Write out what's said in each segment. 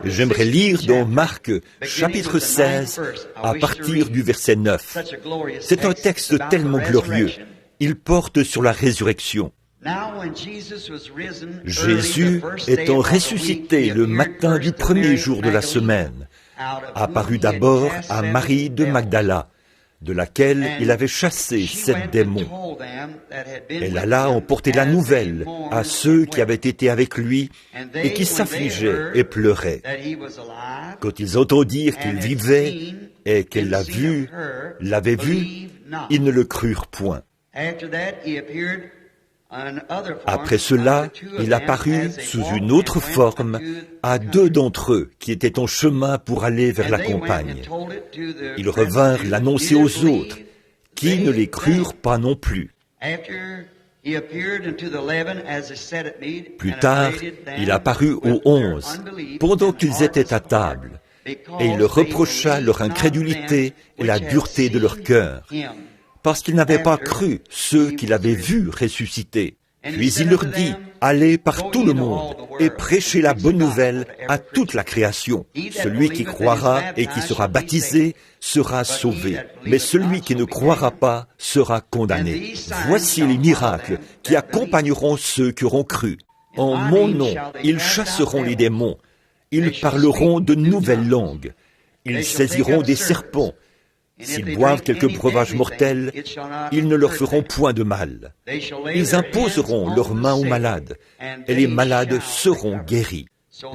J'aimerais lire dans Marc, chapitre 16, à partir du verset 9. C'est un texte tellement glorieux. Il porte sur la résurrection. Jésus, étant ressuscité le matin du premier jour de la semaine, apparut d'abord à Marie de Magdala, de laquelle il avait chassé 7 démons. Elle alla emporter la nouvelle à ceux qui avaient été avec lui et qui s'affligeaient et pleuraient. Quand ils entendirent qu'il vivait et qu'elle l'avait vu, ils ne le crurent point. Après cela, il apparut sous une autre forme à 2 d'entre eux qui étaient en chemin pour aller vers la campagne. Ils revinrent l'annoncer aux autres, qui ne les crurent pas non plus. Plus tard, il apparut aux 11, pendant qu'ils étaient à table, et il leur reprocha leur incrédulité et la dureté de leur cœur, parce qu'ils n'avaient pas cru ceux qu'il avait vus ressusciter. Puis il leur dit, « Allez par tout le monde et prêchez la bonne nouvelle à toute la création. Celui qui croira et qui sera baptisé sera sauvé, mais celui qui ne croira pas sera condamné. Voici les miracles qui accompagneront ceux qui auront cru. En mon nom, ils chasseront les démons, ils parleront de nouvelles langues, ils saisiront des serpents. S'ils boivent quelques breuvages mortels, ils ne leur feront point de mal. Ils imposeront leurs mains aux malades, et les malades seront guéris. »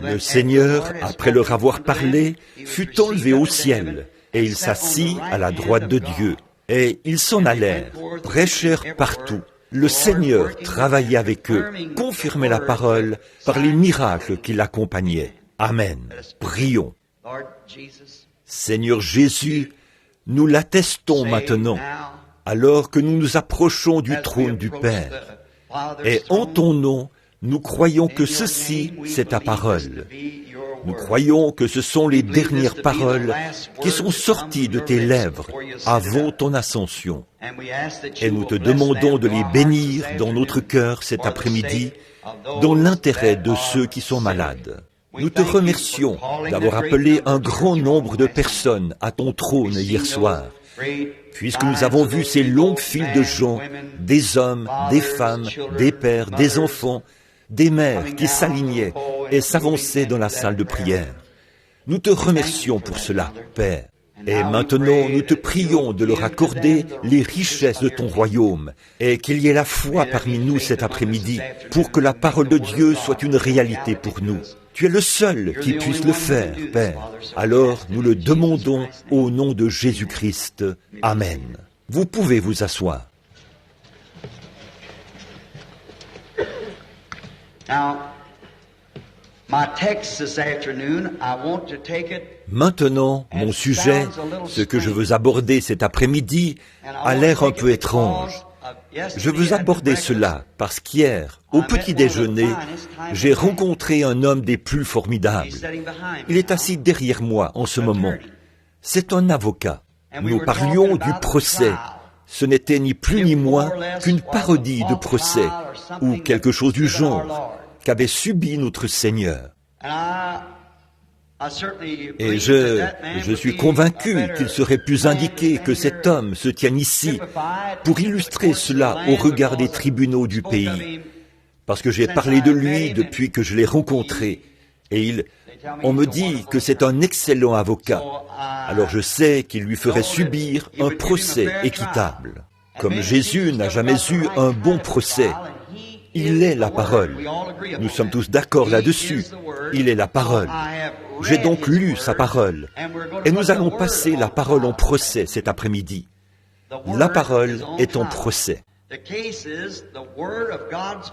Le Seigneur, après leur avoir parlé, fut enlevé au ciel, et il s'assit à la droite de Dieu. Et ils s'en allèrent, prêchèrent partout. Le Seigneur travaillait avec eux, confirmait la parole par les miracles qui l'accompagnaient. Amen. Prions. Seigneur Jésus, nous l'attestons maintenant, alors que nous nous approchons du trône du Père. Et en ton nom, nous croyons que ceci, c'est ta parole. Nous croyons que ce sont les dernières paroles qui sont sorties de tes lèvres avant ton ascension. Et nous te demandons de les bénir dans notre cœur cet après-midi, dans l'intérêt de ceux qui sont malades. Nous te remercions d'avoir appelé un grand nombre de personnes à ton trône hier soir, puisque nous avons vu ces longues files de gens, des hommes, des femmes, des pères, des enfants, des mères qui s'alignaient et s'avançaient dans la salle de prière. Nous te remercions pour cela, Père. Et maintenant, nous te prions de leur accorder les richesses de ton royaume et qu'il y ait la foi parmi nous cet après-midi pour que la parole de Dieu soit une réalité pour nous. Tu es le seul qui puisse le faire, Père. Alors, nous le demandons au nom de Jésus-Christ. Amen. Vous pouvez vous asseoir. Maintenant, mon sujet, ce que je veux aborder cet après-midi, a l'air un peu étrange. Je veux aborder cela parce qu'hier, au petit déjeuner, j'ai rencontré un homme des plus formidables. Il est assis derrière moi en ce moment. C'est un avocat. Nous parlions du procès. Ce n'était ni plus ni moins qu'une parodie de procès ou quelque chose du genre qu'avait subi notre Seigneur. Et je suis convaincu qu'il serait plus indiqué que cet homme se tienne ici pour illustrer cela au regard des tribunaux du pays. Parce que j'ai parlé de lui depuis que je l'ai rencontré. Et on me dit que c'est un excellent avocat. Alors je sais qu'il lui ferait subir un procès équitable. Comme Jésus n'a jamais eu un bon procès, il est la parole. Nous sommes tous d'accord là-dessus. Il est la parole. J'ai donc lu sa parole. Et nous allons passer la parole en procès cet après-midi. La parole est en procès.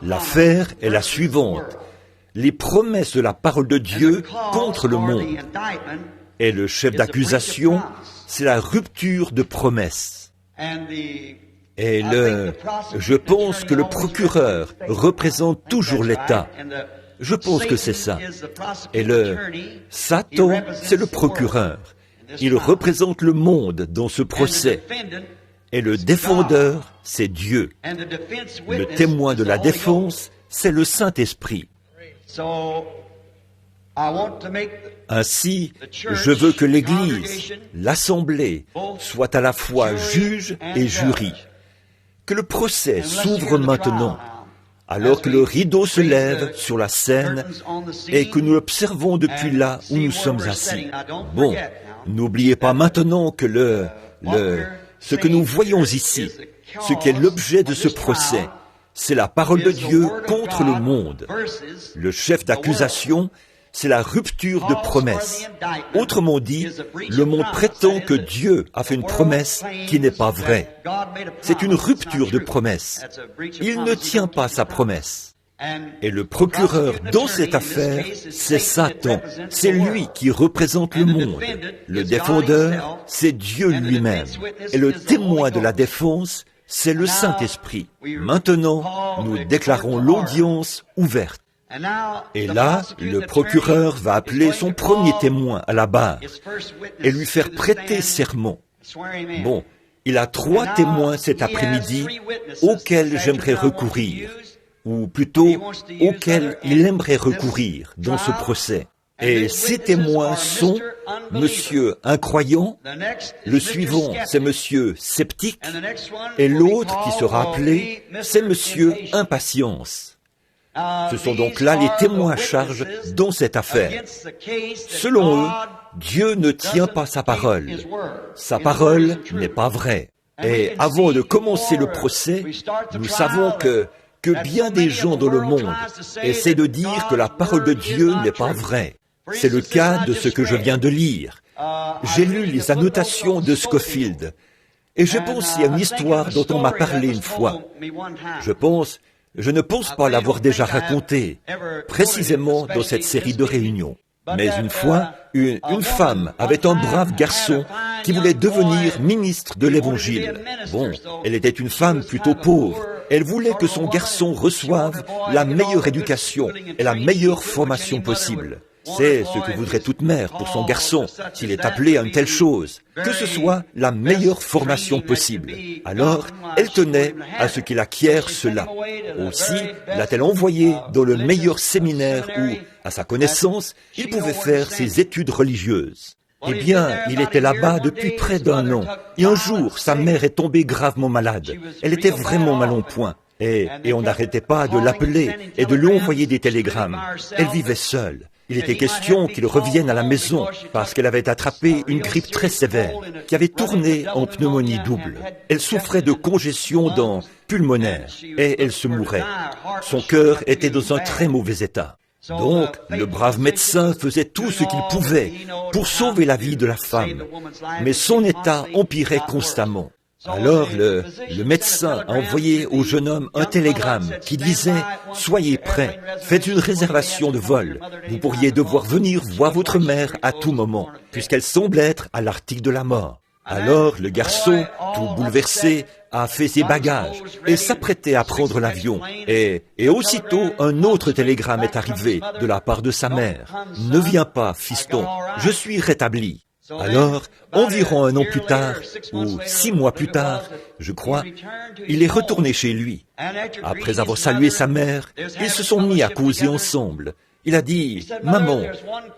L'affaire est la suivante. Les promesses de la parole de Dieu contre le monde. Et le chef d'accusation, c'est la rupture de promesses. Et je pense que le procureur représente toujours l'État. Je pense que c'est ça. Et Satan, c'est le procureur. Il représente le monde dans ce procès. Et le défendeur, c'est Dieu. Le témoin de la défense, c'est le Saint-Esprit. Ainsi, je veux que l'Église, l'Assemblée, soit à la fois juge et jury. Que le procès s'ouvre maintenant, alors que le rideau se lève sur la scène et que nous l'observons depuis là où nous sommes assis. Bon, n'oubliez pas maintenant que ce que nous voyons ici, ce qui est l'objet de ce procès, c'est la parole de Dieu contre le monde. Le chef d'accusation, c'est la rupture de promesse. Autrement dit, le monde prétend que Dieu a fait une promesse qui n'est pas vraie. C'est une rupture de promesse. Il ne tient pas sa promesse. Et le procureur dans cette affaire, c'est Satan. C'est lui qui représente le monde. Le défendeur, c'est Dieu lui-même. Et le témoin de la défense, c'est le Saint-Esprit. Maintenant, nous déclarons l'audience ouverte. Et là, le procureur va appeler son premier témoin à la barre et lui faire prêter serment. Bon, il a 3 témoins cet après-midi auxquels j'aimerais recourir, ou plutôt auxquels il aimerait recourir dans ce procès. Et ces témoins sont Monsieur Incroyant, le suivant c'est Monsieur Sceptique, et l'autre qui sera appelé c'est Monsieur Impatience. Ce sont donc là les témoins à charge dans cette affaire. Selon eux, Dieu ne tient pas sa parole. Sa parole n'est pas vraie. Et avant de commencer le procès, nous savons que bien des gens dans le monde essaient de dire que la parole de Dieu n'est pas vraie. C'est le cas de ce que je viens de lire. J'ai lu les annotations de Scofield, et j'ai pensé à une histoire dont on m'a parlé une fois. Je ne pense pas l'avoir déjà raconté, précisément dans cette série de réunions. Mais une fois, une femme avait un brave garçon qui voulait devenir ministre de l'Évangile. Bon, elle était une femme plutôt pauvre. Elle voulait que son garçon reçoive la meilleure éducation et la meilleure formation possible. C'est ce que voudrait toute mère pour son garçon, s'il est appelé à une telle chose, que ce soit la meilleure formation possible. Alors, elle tenait à ce qu'il acquiert cela. Aussi, l'a-t-elle envoyé dans le meilleur séminaire où, à sa connaissance, il pouvait faire ses études religieuses. Eh bien, il était là-bas depuis près d'1 an, et un jour, sa mère est tombée gravement malade. Elle était vraiment mal en point. Et on n'arrêtait pas de l'appeler et de lui envoyer des télégrammes. Elle vivait seule. Il était question qu'il revienne à la maison parce qu'elle avait attrapé une grippe très sévère qui avait tourné en pneumonie double. Elle souffrait de congestion pulmonaire et elle se mourait. Son cœur était dans un très mauvais état. Donc, le brave médecin faisait tout ce qu'il pouvait pour sauver la vie de la femme. Mais son état empirait constamment. Alors le médecin a envoyé au jeune homme un télégramme qui disait « Soyez prêts, faites une réservation de vol. Vous pourriez devoir venir voir votre mère à tout moment, puisqu'elle semble être à l'article de la mort. » Alors le garçon, tout bouleversé, a fait ses bagages et s'apprêtait à prendre l'avion. Et aussitôt, un autre télégramme est arrivé de la part de sa mère. « Ne viens pas, fiston, je suis rétabli. » Alors, environ 1 an plus tard, ou 6 mois plus tard, je crois, il est retourné chez lui. Après avoir salué sa mère, ils se sont mis à causer ensemble. Il a dit, « Maman,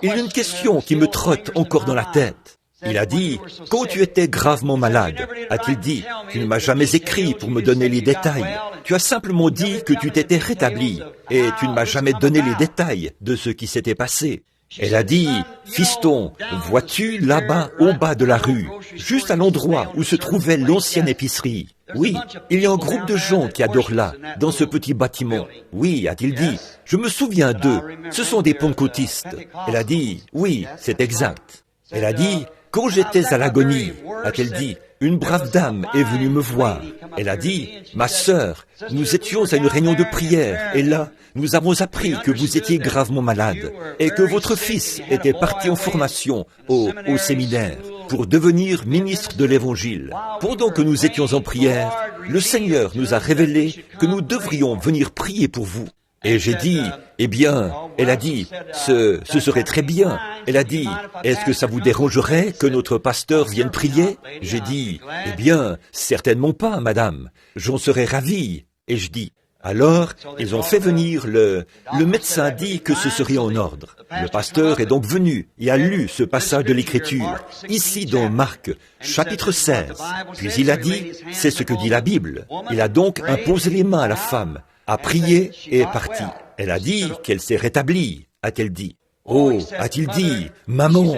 il y a une question qui me trotte encore dans la tête. » Il a dit, « Quand tu étais gravement malade, a-t-il dit, tu ne m'as jamais écrit pour me donner les détails. Tu as simplement dit que tu t'étais rétabli, et tu ne m'as jamais donné les détails de ce qui s'était passé. » Elle a dit, « Fiston, vois-tu là-bas au bas de la rue, juste à l'endroit où se trouvait l'ancienne épicerie? Oui, il y a un groupe de gens qui adorent là, dans ce petit bâtiment. Oui, a-t-il dit, je me souviens d'eux, ce sont des pentecôtistes. » Elle a dit, « Oui, c'est exact. » Elle a dit, « Quand j'étais à l'agonie, a-t-elle dit, une brave dame est venue me voir. Elle a dit, « Ma sœur, nous étions à une réunion de prière, et là, nous avons appris que vous étiez gravement malade, et que votre fils était parti en formation au séminaire pour devenir ministre de l'Évangile. Pendant que nous étions en prière, le Seigneur nous a révélé que nous devrions venir prier pour vous. » Et j'ai dit, eh bien, elle a dit, ce serait très bien. Elle a dit, est-ce que ça vous dérangerait que notre pasteur vienne prier? J'ai dit, eh bien, certainement pas, madame. J'en serais ravi. Et je dis, Alors, ils ont fait venir le médecin dit que ce serait en ordre. Le pasteur est donc venu et a lu ce passage de l'Écriture, ici dans Marc, chapitre 16. Puis il a dit, c'est ce que dit la Bible. Il a donc imposé les mains à la femme, a prié et est parti. Elle a dit qu'elle s'est rétablie, a-t-elle dit. Oh, a-t-il dit, maman.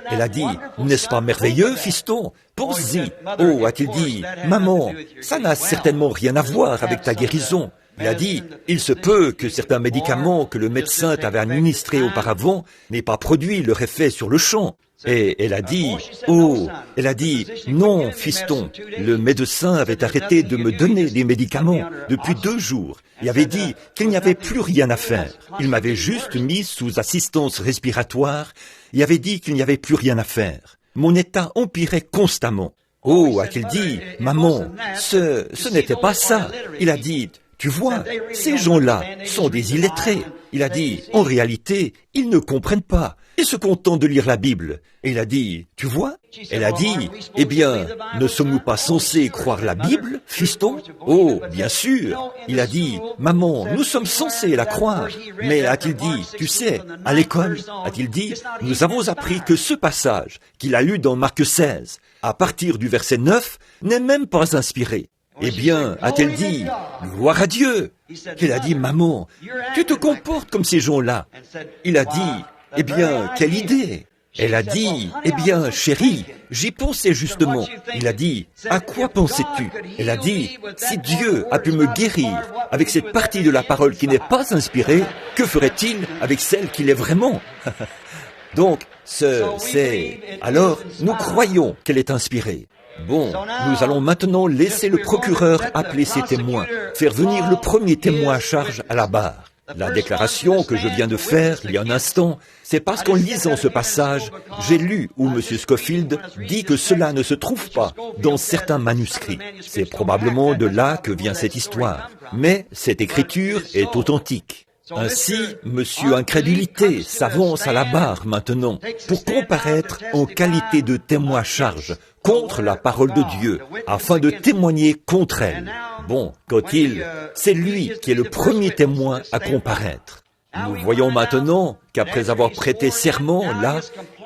Elle a dit, n'est-ce pas merveilleux, fiston? Pense-y. Oh, a-t-il dit, maman, ça n'a certainement rien à voir avec ta guérison. Il a dit, il se peut que certains médicaments que le médecin t'avait administrés auparavant n'aient pas produit leur effet sur le champ. Et elle a dit, non, fiston, le médecin avait arrêté de me donner des médicaments depuis 2 jours. Il avait dit qu'il n'y avait plus rien à faire. Il m'avait juste mis sous assistance respiratoire. Il avait dit qu'il n'y avait plus rien à faire. Mon état empirait constamment. Oh, a-t-il dit, maman, ce n'était pas ça. Il a dit, tu vois, ces gens-là sont des illettrés. Il a dit, en réalité, ils ne comprennent pas. Ils se contentent de lire la Bible. Et il a dit, tu vois? Elle a dit, eh bien, ne sommes-nous pas censés croire la Bible, fiston? Oh, bien sûr. Il a dit, maman, nous sommes censés la croire. Mais a-t-il dit, tu sais, à l'école, a-t-il dit, nous avons appris que ce passage qu'il a lu dans Marc 16, à partir du verset 9, n'est même pas inspiré. Eh bien, a-t-elle dit, gloire à Dieu. Elle a dit, maman, tu te comportes comme ces gens-là. Il a dit, eh bien, quelle idée. Elle a dit, eh bien, chérie, j'y pensais justement. Il a dit, à quoi pensais-tu? Elle a dit, si Dieu a pu me guérir avec cette partie de la parole qui n'est pas inspirée, que ferait-il avec celle qui l'est vraiment? Donc, alors, nous croyons qu'elle est inspirée. Bon, nous allons maintenant laisser le procureur appeler ses témoins, faire venir le premier témoin à charge à la barre. La déclaration que je viens de faire il y a un instant, c'est parce qu'en lisant ce passage, j'ai lu où M. Scofield dit que cela ne se trouve pas dans certains manuscrits. C'est probablement de là que vient cette histoire. Mais cette écriture est authentique. Ainsi, Monsieur Incrédulité s'avance à la barre maintenant pour comparaître en qualité de témoin à charge contre la parole de Dieu, afin de témoigner contre elle. Bon, c'est lui qui est le premier témoin à comparaître. Nous voyons maintenant qu'après avoir prêté serment, là,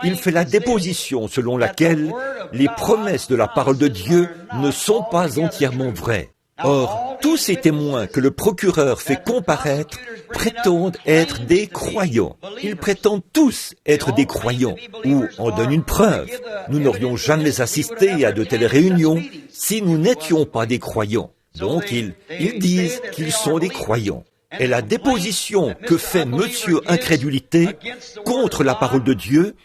il fait la déposition selon laquelle les promesses de la parole de Dieu ne sont pas entièrement vraies. Or, tous ces témoins que le procureur fait comparaître prétendent être des croyants. Ils prétendent tous être des croyants, ou en donnent une preuve. Nous n'aurions jamais assisté à de telles réunions si nous n'étions pas des croyants. Donc, ils disent qu'ils sont des croyants. Et la déposition que fait Monsieur Incrédulité contre la parole de Dieu,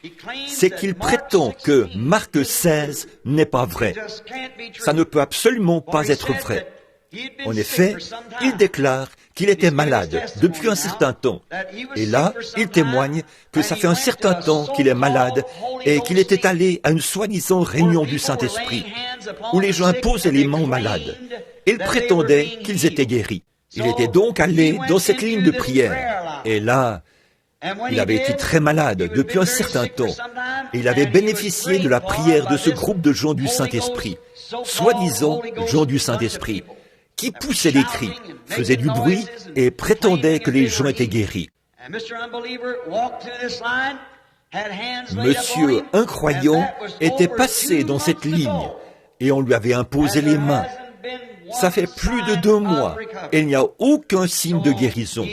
c'est qu'il prétend que Marc 16 n'est pas vrai. Ça ne peut absolument pas être vrai. En effet, il déclare qu'il était malade depuis un certain temps. Et là, il témoigne que ça fait un certain temps qu'il est malade et qu'il était allé à une soi-disant réunion du Saint-Esprit, où les gens imposaient les mains aux malades. Il prétendait qu'ils étaient guéris. Il était donc allé dans cette ligne de prière. Et là, il avait été très malade depuis un certain temps. Et il avait bénéficié de la prière de ce groupe de gens du Saint-Esprit, soi-disant gens du Saint-Esprit, qui poussaient des cris, faisaient du bruit et prétendaient que les gens étaient guéris. Monsieur Incroyant était passé dans cette ligne et on lui avait imposé les mains. Ça fait plus de 2 mois et il n'y a aucun signe de guérison.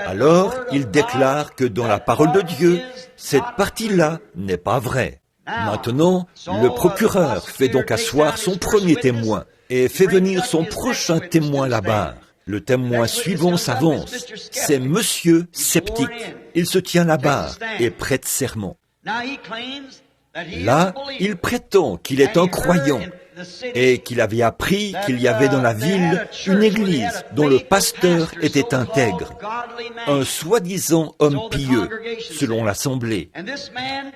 Alors, il déclare que dans la parole de Dieu, cette partie-là n'est pas vraie. Maintenant, le procureur fait donc asseoir son premier témoin et fait venir son prochain témoin là-bas. Le témoin suivant s'avance. C'est Monsieur Sceptique. Il se tient là-bas et prête serment. Là, il prétend qu'il est un croyant et qu'il avait appris qu'il y avait dans la ville une église dont le pasteur était intègre, un soi-disant homme pieux, selon l'assemblée.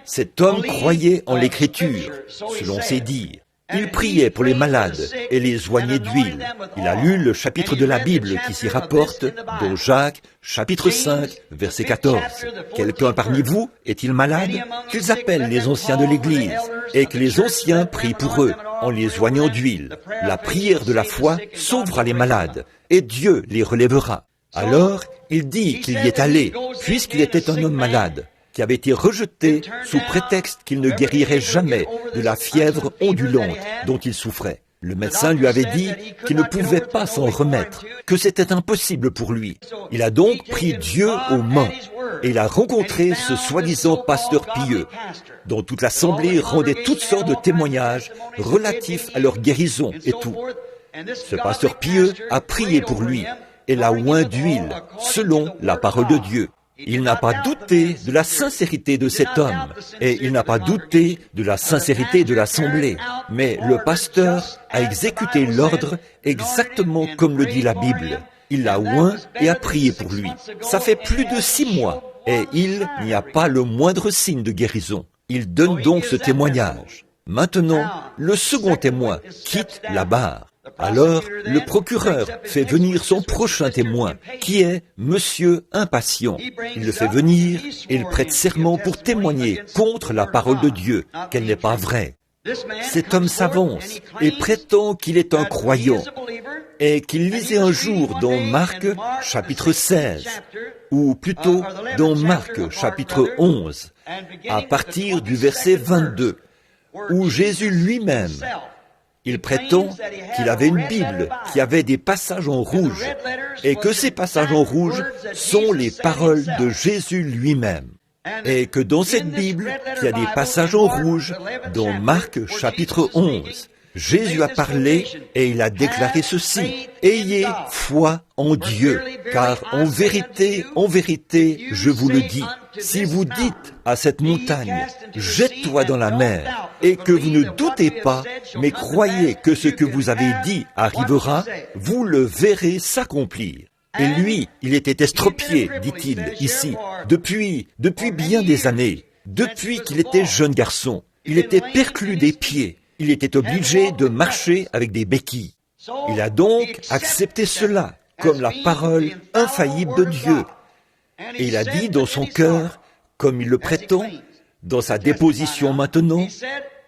Cet homme croyait en l'écriture, selon ses dires. Il priait pour les malades et les oignait d'huile. Il a lu le chapitre de la Bible qui s'y rapporte, dont Jacques, chapitre 5, verset 14. Quelqu'un parmi vous est-il malade? Qu'ils appellent les anciens de l'Église et que les anciens prient pour eux en les oignant d'huile. La prière de la foi sauvera les malades et Dieu les relèvera. Alors, il dit qu'il y est allé, puisqu'il était un homme malade, qui avait été rejeté sous prétexte qu'il ne guérirait jamais de la fièvre ondulante dont il souffrait. Le médecin lui avait dit qu'il ne pouvait pas s'en remettre, que c'était impossible pour lui. Il a donc pris Dieu aux mains et il a rencontré ce soi-disant pasteur pieux, dont toute l'assemblée rendait toutes sortes de témoignages relatifs à leur guérison et tout. Ce pasteur pieux a prié pour lui et l'a oint d'huile, selon la parole de Dieu. Il n'a pas douté de la sincérité de cet homme, et il n'a pas douté de la sincérité de l'assemblée. Mais le pasteur a exécuté l'ordre exactement comme le dit la Bible. Il l'a oint et a prié pour lui. Ça fait plus de 6 mois, et il n'y a pas le moindre signe de guérison. Il donne donc ce témoignage. Maintenant, le second témoin quitte la barre. Alors, le procureur fait venir son prochain témoin, qui est Monsieur Impatient. Il le fait venir et il prête serment pour témoigner contre la parole de Dieu, qu'elle n'est pas vraie. Cet homme s'avance et prétend qu'il est un croyant et qu'il lisait un jour dans Marc chapitre 16, ou plutôt dans Marc chapitre 11, à partir du verset 22, où Jésus lui-même, il prétend qu'il avait une Bible qui avait des passages en rouge et que ces passages en rouge sont les paroles de Jésus lui-même. Et que dans cette Bible, qui a des passages en rouge, dans Marc chapitre 11, Jésus a parlé et il a déclaré ceci: « Ayez foi en Dieu, car en vérité, je vous le dis, si vous dites à cette montagne, jette-toi dans la mer, et que vous ne doutez pas, mais croyez que ce que vous avez dit arrivera, vous le verrez s'accomplir. » Et lui, il était estropié, dit-il ici, depuis bien des années, depuis qu'il était jeune garçon. Il était perclus des pieds. Il était obligé de marcher avec des béquilles. Il a donc accepté cela comme la parole infaillible de Dieu. Et il a dit dans son cœur, comme il le prétend, dans sa déposition maintenant,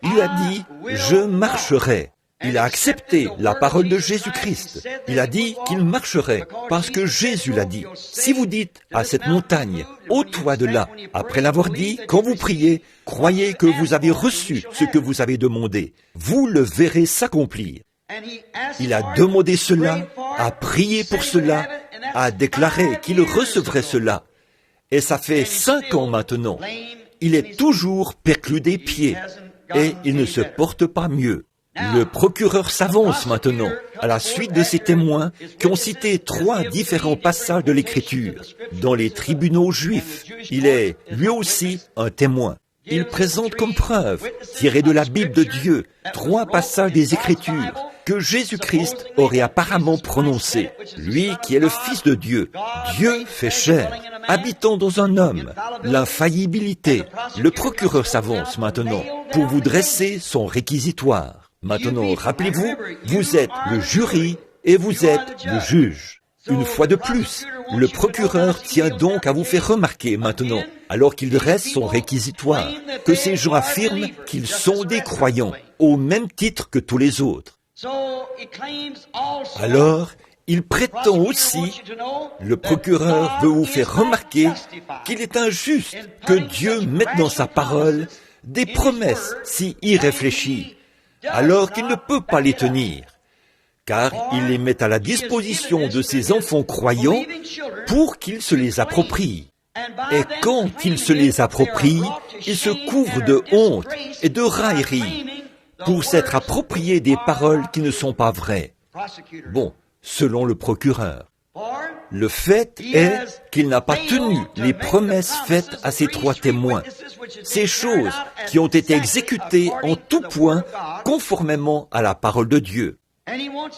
il a dit « Je marcherai ». Il a accepté la parole de Jésus-Christ. Il a dit qu'il marcherait parce que Jésus l'a dit. Si vous dites à cette montagne, ôte-toi de là, après l'avoir dit, quand vous priez, croyez que vous avez reçu ce que vous avez demandé. Vous le verrez s'accomplir. Il a demandé cela, a prié pour cela, a déclaré qu'il recevrait cela. Et ça fait 5 ans maintenant. Il est toujours perclus des pieds et il ne se porte pas mieux. Le procureur s'avance maintenant à la suite de ces témoins qui ont cité 3 différents passages de l'Écriture dans les tribunaux juifs. Il est, lui aussi, un témoin. Il présente comme preuve, tirée de la Bible de Dieu, 3 passages des Écritures que Jésus-Christ aurait apparemment prononcés. Lui qui est le Fils de Dieu, Dieu fait chair, habitant dans un homme, l'infaillibilité. Le procureur s'avance maintenant pour vous dresser son réquisitoire. Maintenant, rappelez-vous, vous êtes le jury et vous êtes le juge. Une fois de plus, le procureur tient donc à vous faire remarquer maintenant, alors qu'il dresse son réquisitoire, que ces gens affirment qu'ils sont des croyants, au même titre que tous les autres. Alors, il prétend aussi, le procureur veut vous faire remarquer qu'il est injuste que Dieu mette dans sa parole des promesses si irréfléchies, alors qu'il ne peut pas les tenir, car il les met à la disposition de ses enfants croyants pour qu'ils se les approprient. Et quand ils se les approprient, ils se couvrent de honte et de raillerie pour s'être appropriés des paroles qui ne sont pas vraies. Bon, selon le procureur. Le fait est qu'il n'a pas tenu les promesses faites à ces 3 témoins. Ces choses qui ont été exécutées en tout point conformément à la parole de Dieu.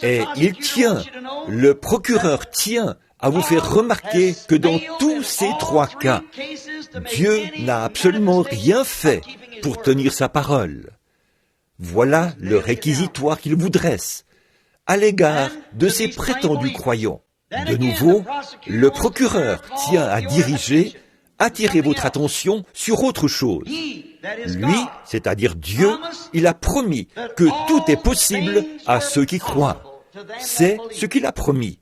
Et il tient, le procureur tient à vous faire remarquer que dans tous ces 3 cas, Dieu n'a absolument rien fait pour tenir sa parole. Voilà le réquisitoire qu'il vous dresse à l'égard de ces prétendus croyants. De nouveau, le procureur tient à attirer votre attention sur autre chose. Lui, c'est-à-dire Dieu, il a promis que tout est possible à ceux qui croient. C'est ce qu'il a promis.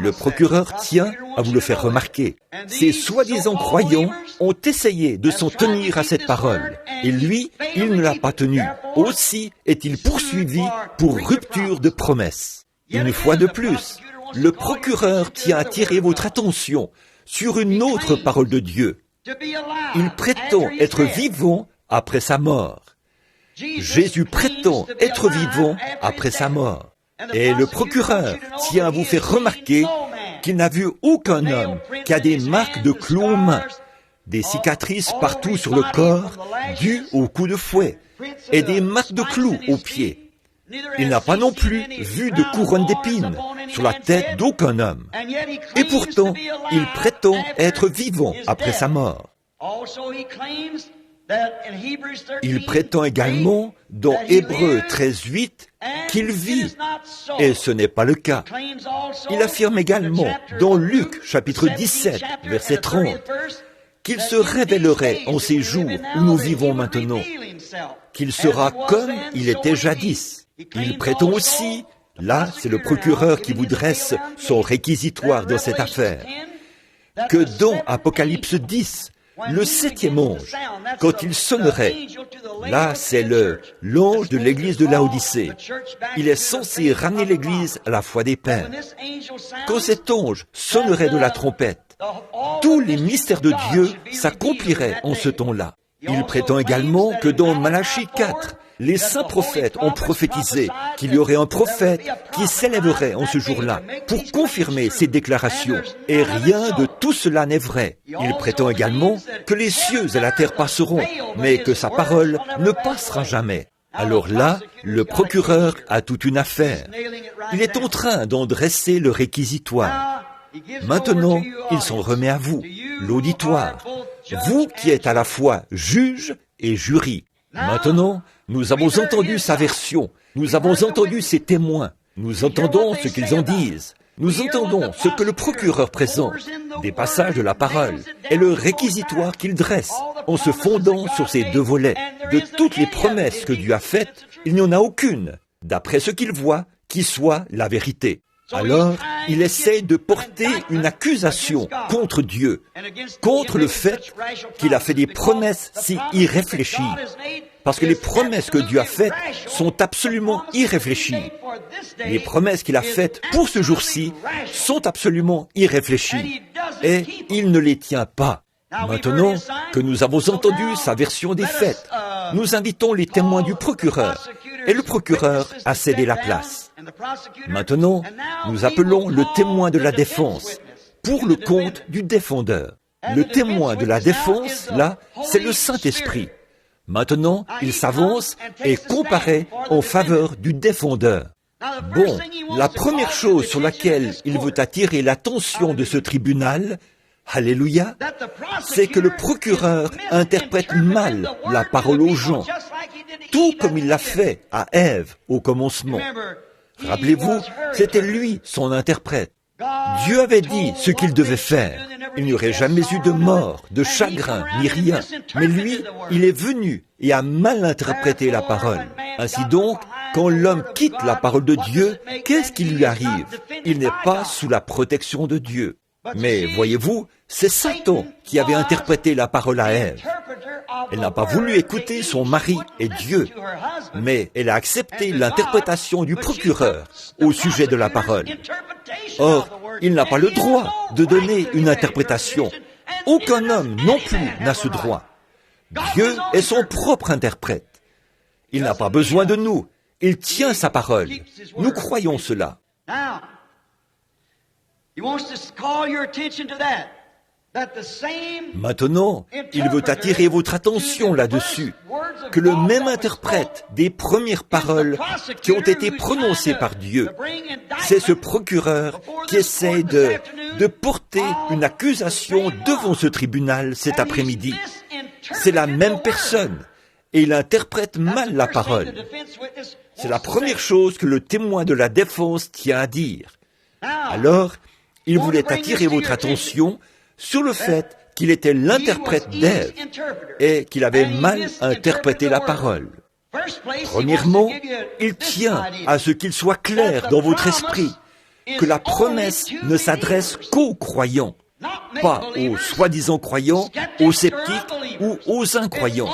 Le procureur tient à vous le faire remarquer. Ces soi-disant croyants ont essayé de s'en tenir à cette parole, et lui, il ne l'a pas tenue. Aussi est-il poursuivi pour rupture de promesse. Une fois de plus, le procureur tient à attirer votre attention sur une autre parole de Dieu. Il prétend être vivant après sa mort. Jésus prétend être vivant après sa mort. Et le procureur tient à vous faire remarquer qu'il n'a vu aucun homme qui a des marques de clous aux mains, des cicatrices partout sur le corps dues aux coups de fouet, et des marques de clous aux pieds. Il n'a pas non plus vu de couronne d'épines sur la tête d'aucun homme. Et pourtant, il prétend être vivant après sa mort. Il prétend également dans Hébreux 13:8 qu'il vit, et ce n'est pas le cas. Il affirme également dans Luc chapitre 17, verset 30, qu'il se révélerait en ces jours où nous vivons maintenant, qu'il sera comme il était jadis. Il prétend aussi, là c'est le procureur qui vous dresse son réquisitoire dans cette affaire, que dans Apocalypse 10, le 7e ange, quand il sonnerait, là c'est l'ange de l'église de Laodicée. Il est censé ramener l'église à la foi des pères. Quand cet ange sonnerait de la trompette, tous les mystères de Dieu s'accompliraient en ce temps-là. Il prétend également que dans Malachie 4, les saints prophètes ont prophétisé qu'il y aurait un prophète qui s'élèverait en ce jour-là pour confirmer ces déclarations. Et rien de tout cela n'est vrai. Il prétend également que les cieux et la terre passeront, mais que sa parole ne passera jamais. Alors là, le procureur a toute une affaire. Il est en train d'en dresser le réquisitoire. Maintenant, il s'en remet à vous, l'auditoire, vous qui êtes à la fois juge et jury. Maintenant, nous avons entendu sa version, nous avons entendu ses témoins, nous entendons ce qu'ils en disent, nous entendons ce que le procureur présente, des passages de la parole, et le réquisitoire qu'il dresse, en se fondant sur ces deux volets. De toutes les promesses que Dieu a faites, il n'y en a aucune, d'après ce qu'il voit, qui soit la vérité. Alors, il essaie de porter une accusation contre Dieu, contre le fait qu'il a fait des promesses si irréfléchies. Parce que les promesses que Dieu a faites sont absolument irréfléchies. Les promesses qu'il a faites pour ce jour-ci sont absolument irréfléchies. Et il ne les tient pas. Maintenant que nous avons entendu sa version des faits, nous invitons les témoins du procureur. Et le procureur a cédé la place. Maintenant, nous appelons le témoin de la défense pour le compte du défendeur. Le témoin de la défense, là, c'est le Saint-Esprit. Maintenant, il s'avance et comparaît en faveur du défendeur. Bon, la première chose sur laquelle il veut attirer l'attention de ce tribunal, alléluia, c'est que le procureur interprète mal la parole aux gens, tout comme il l'a fait à Ève au commencement. Rappelez-vous, c'était lui son interprète. Dieu avait dit ce qu'il devait faire. Il n'y aurait jamais eu de mort, de chagrin, ni rien. Mais lui, il est venu et a mal interprété la parole. Ainsi donc, quand l'homme quitte la parole de Dieu, qu'est-ce qui lui arrive? Il n'est pas sous la protection de Dieu. Mais voyez-vous, c'est Satan qui avait interprété la parole à Ève. Elle n'a pas voulu écouter son mari et Dieu, mais elle a accepté l'interprétation du procureur au sujet de la parole. Or, il n'a pas le droit de donner une interprétation. Aucun homme non plus n'a ce droit. Dieu est son propre interprète. Il n'a pas besoin de nous. Il tient sa parole. Nous croyons cela. Maintenant, il veut attirer votre attention là-dessus, que le même interprète des premières paroles qui ont été prononcées par Dieu, c'est ce procureur qui essaie de porter une accusation devant ce tribunal cet après-midi. C'est la même personne, et il interprète mal la parole. C'est la première chose que le témoin de la défense tient à dire. Alors, il voulait attirer votre attention sur le fait qu'il était l'interprète d'Ève et qu'il avait mal interprété la parole. Premièrement, il tient à ce qu'il soit clair dans votre esprit que la promesse ne s'adresse qu'aux croyants, pas aux soi-disant croyants, aux sceptiques ou aux incroyants.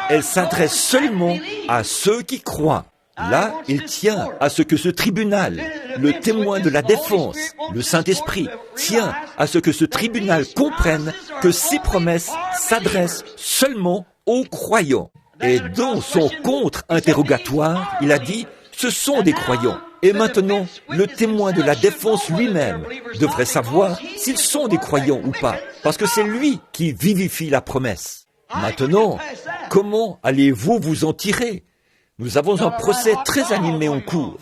Elle s'adresse seulement à ceux qui croient. Là, il tient à ce que ce tribunal, le témoin de la défense, le Saint-Esprit, tient à ce que ce tribunal comprenne que ces promesses s'adressent seulement aux croyants. Et dans son contre-interrogatoire, il a dit, ce sont des croyants. Et maintenant, le témoin de la défense lui-même devrait savoir s'ils sont des croyants ou pas, parce que c'est lui qui vivifie la promesse. Maintenant, comment allez-vous vous en tirer? Nous avons un procès très animé en cours.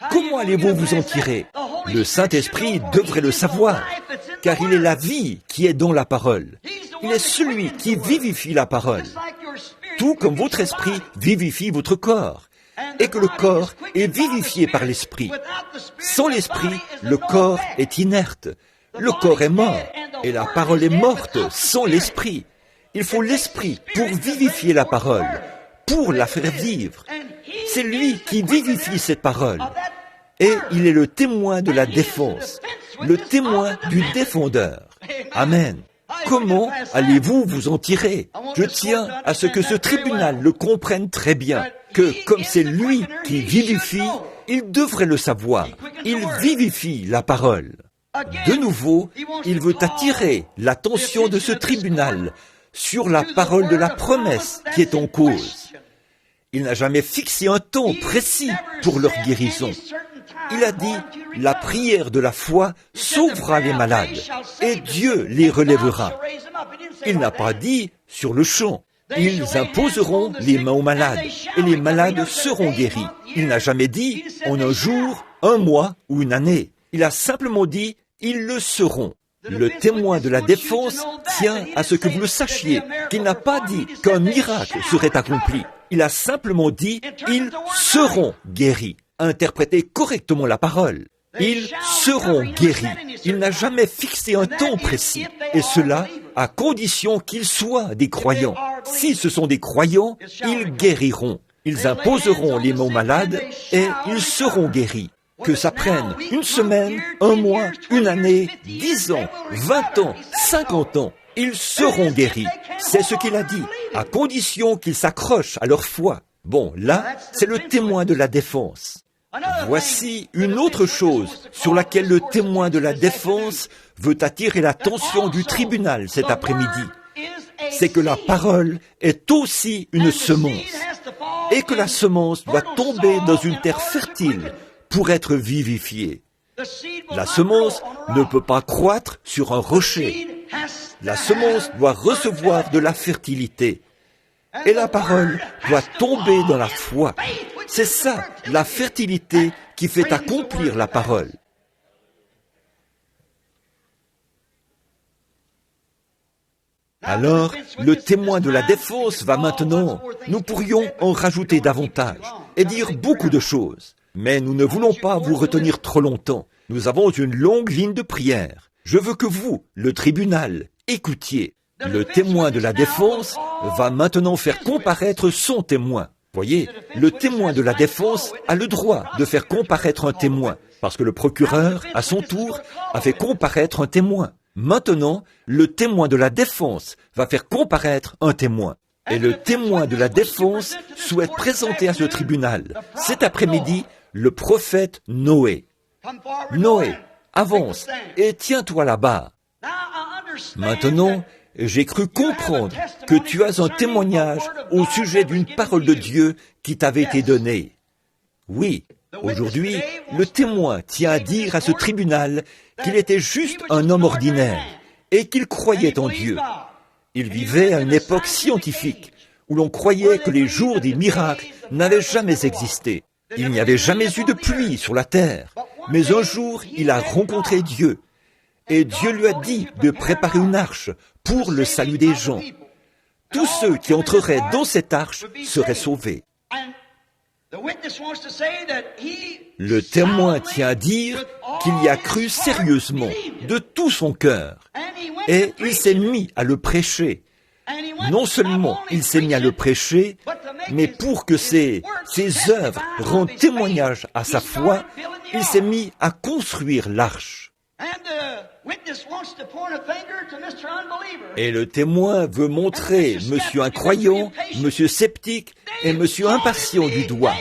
Comment allez-vous vous en tirer? Le Saint-Esprit devrait le savoir, car il est la vie qui est dans la parole. Il est celui qui vivifie la parole. Tout comme votre esprit vivifie votre corps, et que le corps est vivifié par l'esprit. Sans l'esprit, le corps est inerte. Le corps est mort, et la parole est morte sans l'esprit. Il faut l'esprit pour vivifier la parole, pour la faire vivre. C'est lui qui vivifie cette parole. Et il est le témoin de la défense, le témoin du défendeur. Amen. Comment allez-vous vous en tirer? Je tiens à ce que ce tribunal le comprenne très bien, que comme c'est lui qui vivifie, il devrait le savoir. Il vivifie la parole. De nouveau, il veut attirer l'attention de ce tribunal sur la parole de la promesse qui est en cause. Il n'a jamais fixé un temps précis pour leur guérison. Il a dit, la prière de la foi sauvera les malades et Dieu les relèvera. Il n'a pas dit sur le champ. Ils imposeront les mains aux malades et les malades seront guéris. Il n'a jamais dit en un jour, un mois ou une année. Il a simplement dit, ils le seront. Le témoin de la défense tient à ce que vous le sachiez, qu'il n'a pas dit qu'un miracle serait accompli. Il a simplement dit, ils seront guéris. Interprétez correctement la parole. Ils seront guéris. Il n'a jamais fixé un temps précis, et cela à condition qu'ils soient des croyants. Si ce sont des croyants, ils guériront. Ils imposeront les mains aux malades et ils seront guéris. Que ça prenne une semaine, un mois, une année, 10 ans, 20 ans, 50 ans, ils seront guéris. C'est ce qu'il a dit, à condition qu'ils s'accrochent à leur foi. Bon, là, c'est le témoin de la défense. Voici une autre chose sur laquelle le témoin de la défense veut attirer l'attention du tribunal cet après-midi. C'est que la parole est aussi une semence et que la semence doit tomber dans une terre fertile pour être vivifiée. La semence ne peut pas croître sur un rocher. La semence doit recevoir de la fertilité. Et la parole doit tomber dans la foi. C'est ça, la fertilité qui fait accomplir la parole. Alors, le témoin de la défense va maintenant. Nous pourrions en rajouter davantage et dire beaucoup de choses. Mais nous ne voulons pas vous retenir trop longtemps. Nous avons une longue ligne de prière. Je veux que vous, le tribunal, écoutiez. Le témoin de la défense va maintenant faire comparaître son témoin. Voyez, le témoin de la défense a le droit de faire comparaître un témoin, parce que le procureur, à son tour, a fait comparaître un témoin. Maintenant, le témoin de la défense va faire comparaître un témoin. Et le témoin de la défense souhaite présenter à ce tribunal, cet après-midi, le prophète Noé. Noé, avance et tiens-toi là-bas. Maintenant, j'ai cru comprendre que tu as un témoignage au sujet d'une parole de Dieu qui t'avait été donnée. Oui, aujourd'hui, le témoin tient à dire à ce tribunal qu'il était juste un homme ordinaire et qu'il croyait en Dieu. Il vivait à une époque scientifique où l'on croyait que les jours des miracles n'avaient jamais existé. Il n'y avait jamais eu de pluie sur la terre, mais un jour, il a rencontré Dieu. Et Dieu lui a dit de préparer une arche pour le salut des gens. tous ceux qui entreraient dans cette arche seraient sauvés. Le témoin tient à dire qu'il y a cru sérieusement, de tout son cœur, et il s'est mis à le prêcher. Non seulement il s'est mis à le prêcher, mais pour que ses œuvres rendent témoignage à sa foi, il s'est mis à construire l'arche. Et le témoin veut montrer monsieur incroyant, monsieur sceptique et monsieur impatient du doigt.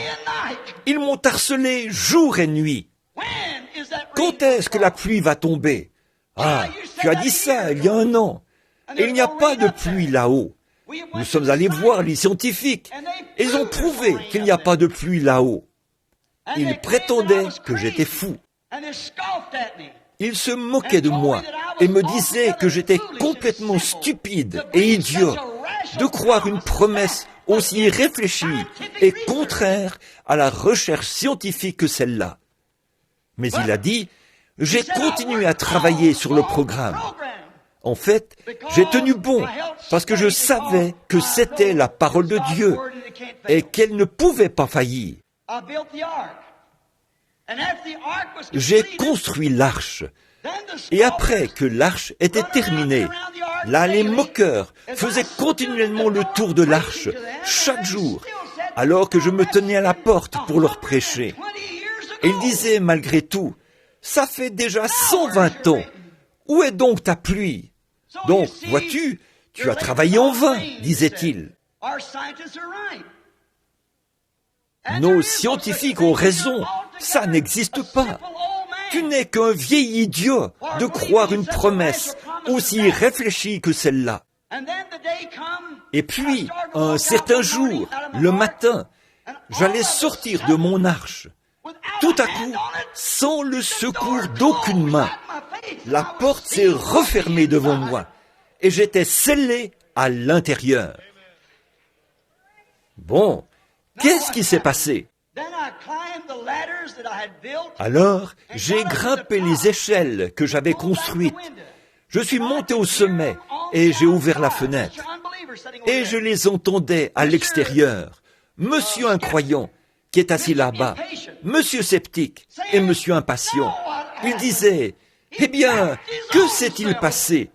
Ils m'ont harcelé jour et nuit. Quand est-ce que la pluie va tomber? Ah, tu as dit ça il y a 1 an. Et il n'y a pas de pluie là-haut. Nous sommes allés voir les scientifiques. Et ils ont prouvé qu'il n'y a pas de pluie là-haut. Ils prétendaient que j'étais fou. Ils se moquaient de moi et me disaient que j'étais complètement stupide et idiot de croire une promesse aussi irréfléchie et contraire à la recherche scientifique que celle-là. Mais il a dit, j'ai continué à travailler sur le programme. En fait, j'ai tenu bon parce que je savais que c'était la parole de Dieu et qu'elle ne pouvait pas faillir. J'ai construit l'arche. Et après que l'arche était terminée, là les moqueurs faisaient continuellement le tour de l'arche, chaque jour, alors que je me tenais à la porte pour leur prêcher. Et ils disaient malgré tout, ça fait déjà 120 ans, où est donc ta pluie? Donc, vois-tu, tu as travaillé en vain, disait-il. Nos scientifiques ont raison, ça n'existe pas. Tu n'es qu'un vieil idiot de croire une promesse aussi réfléchie que celle-là. Et puis, un certain jour, le matin, j'allais sortir de mon arche. Tout à coup, sans le secours d'aucune main, la porte s'est refermée devant moi et j'étais scellé à l'intérieur. Bon, qu'est-ce qui s'est passé? Alors, j'ai grimpé les échelles que j'avais construites. Je suis monté au sommet et j'ai ouvert la fenêtre. Et je les entendais à l'extérieur. Monsieur incroyant, qui est assis là-bas, monsieur sceptique et monsieur impatient. Il disait, eh bien, que s'est-il passé?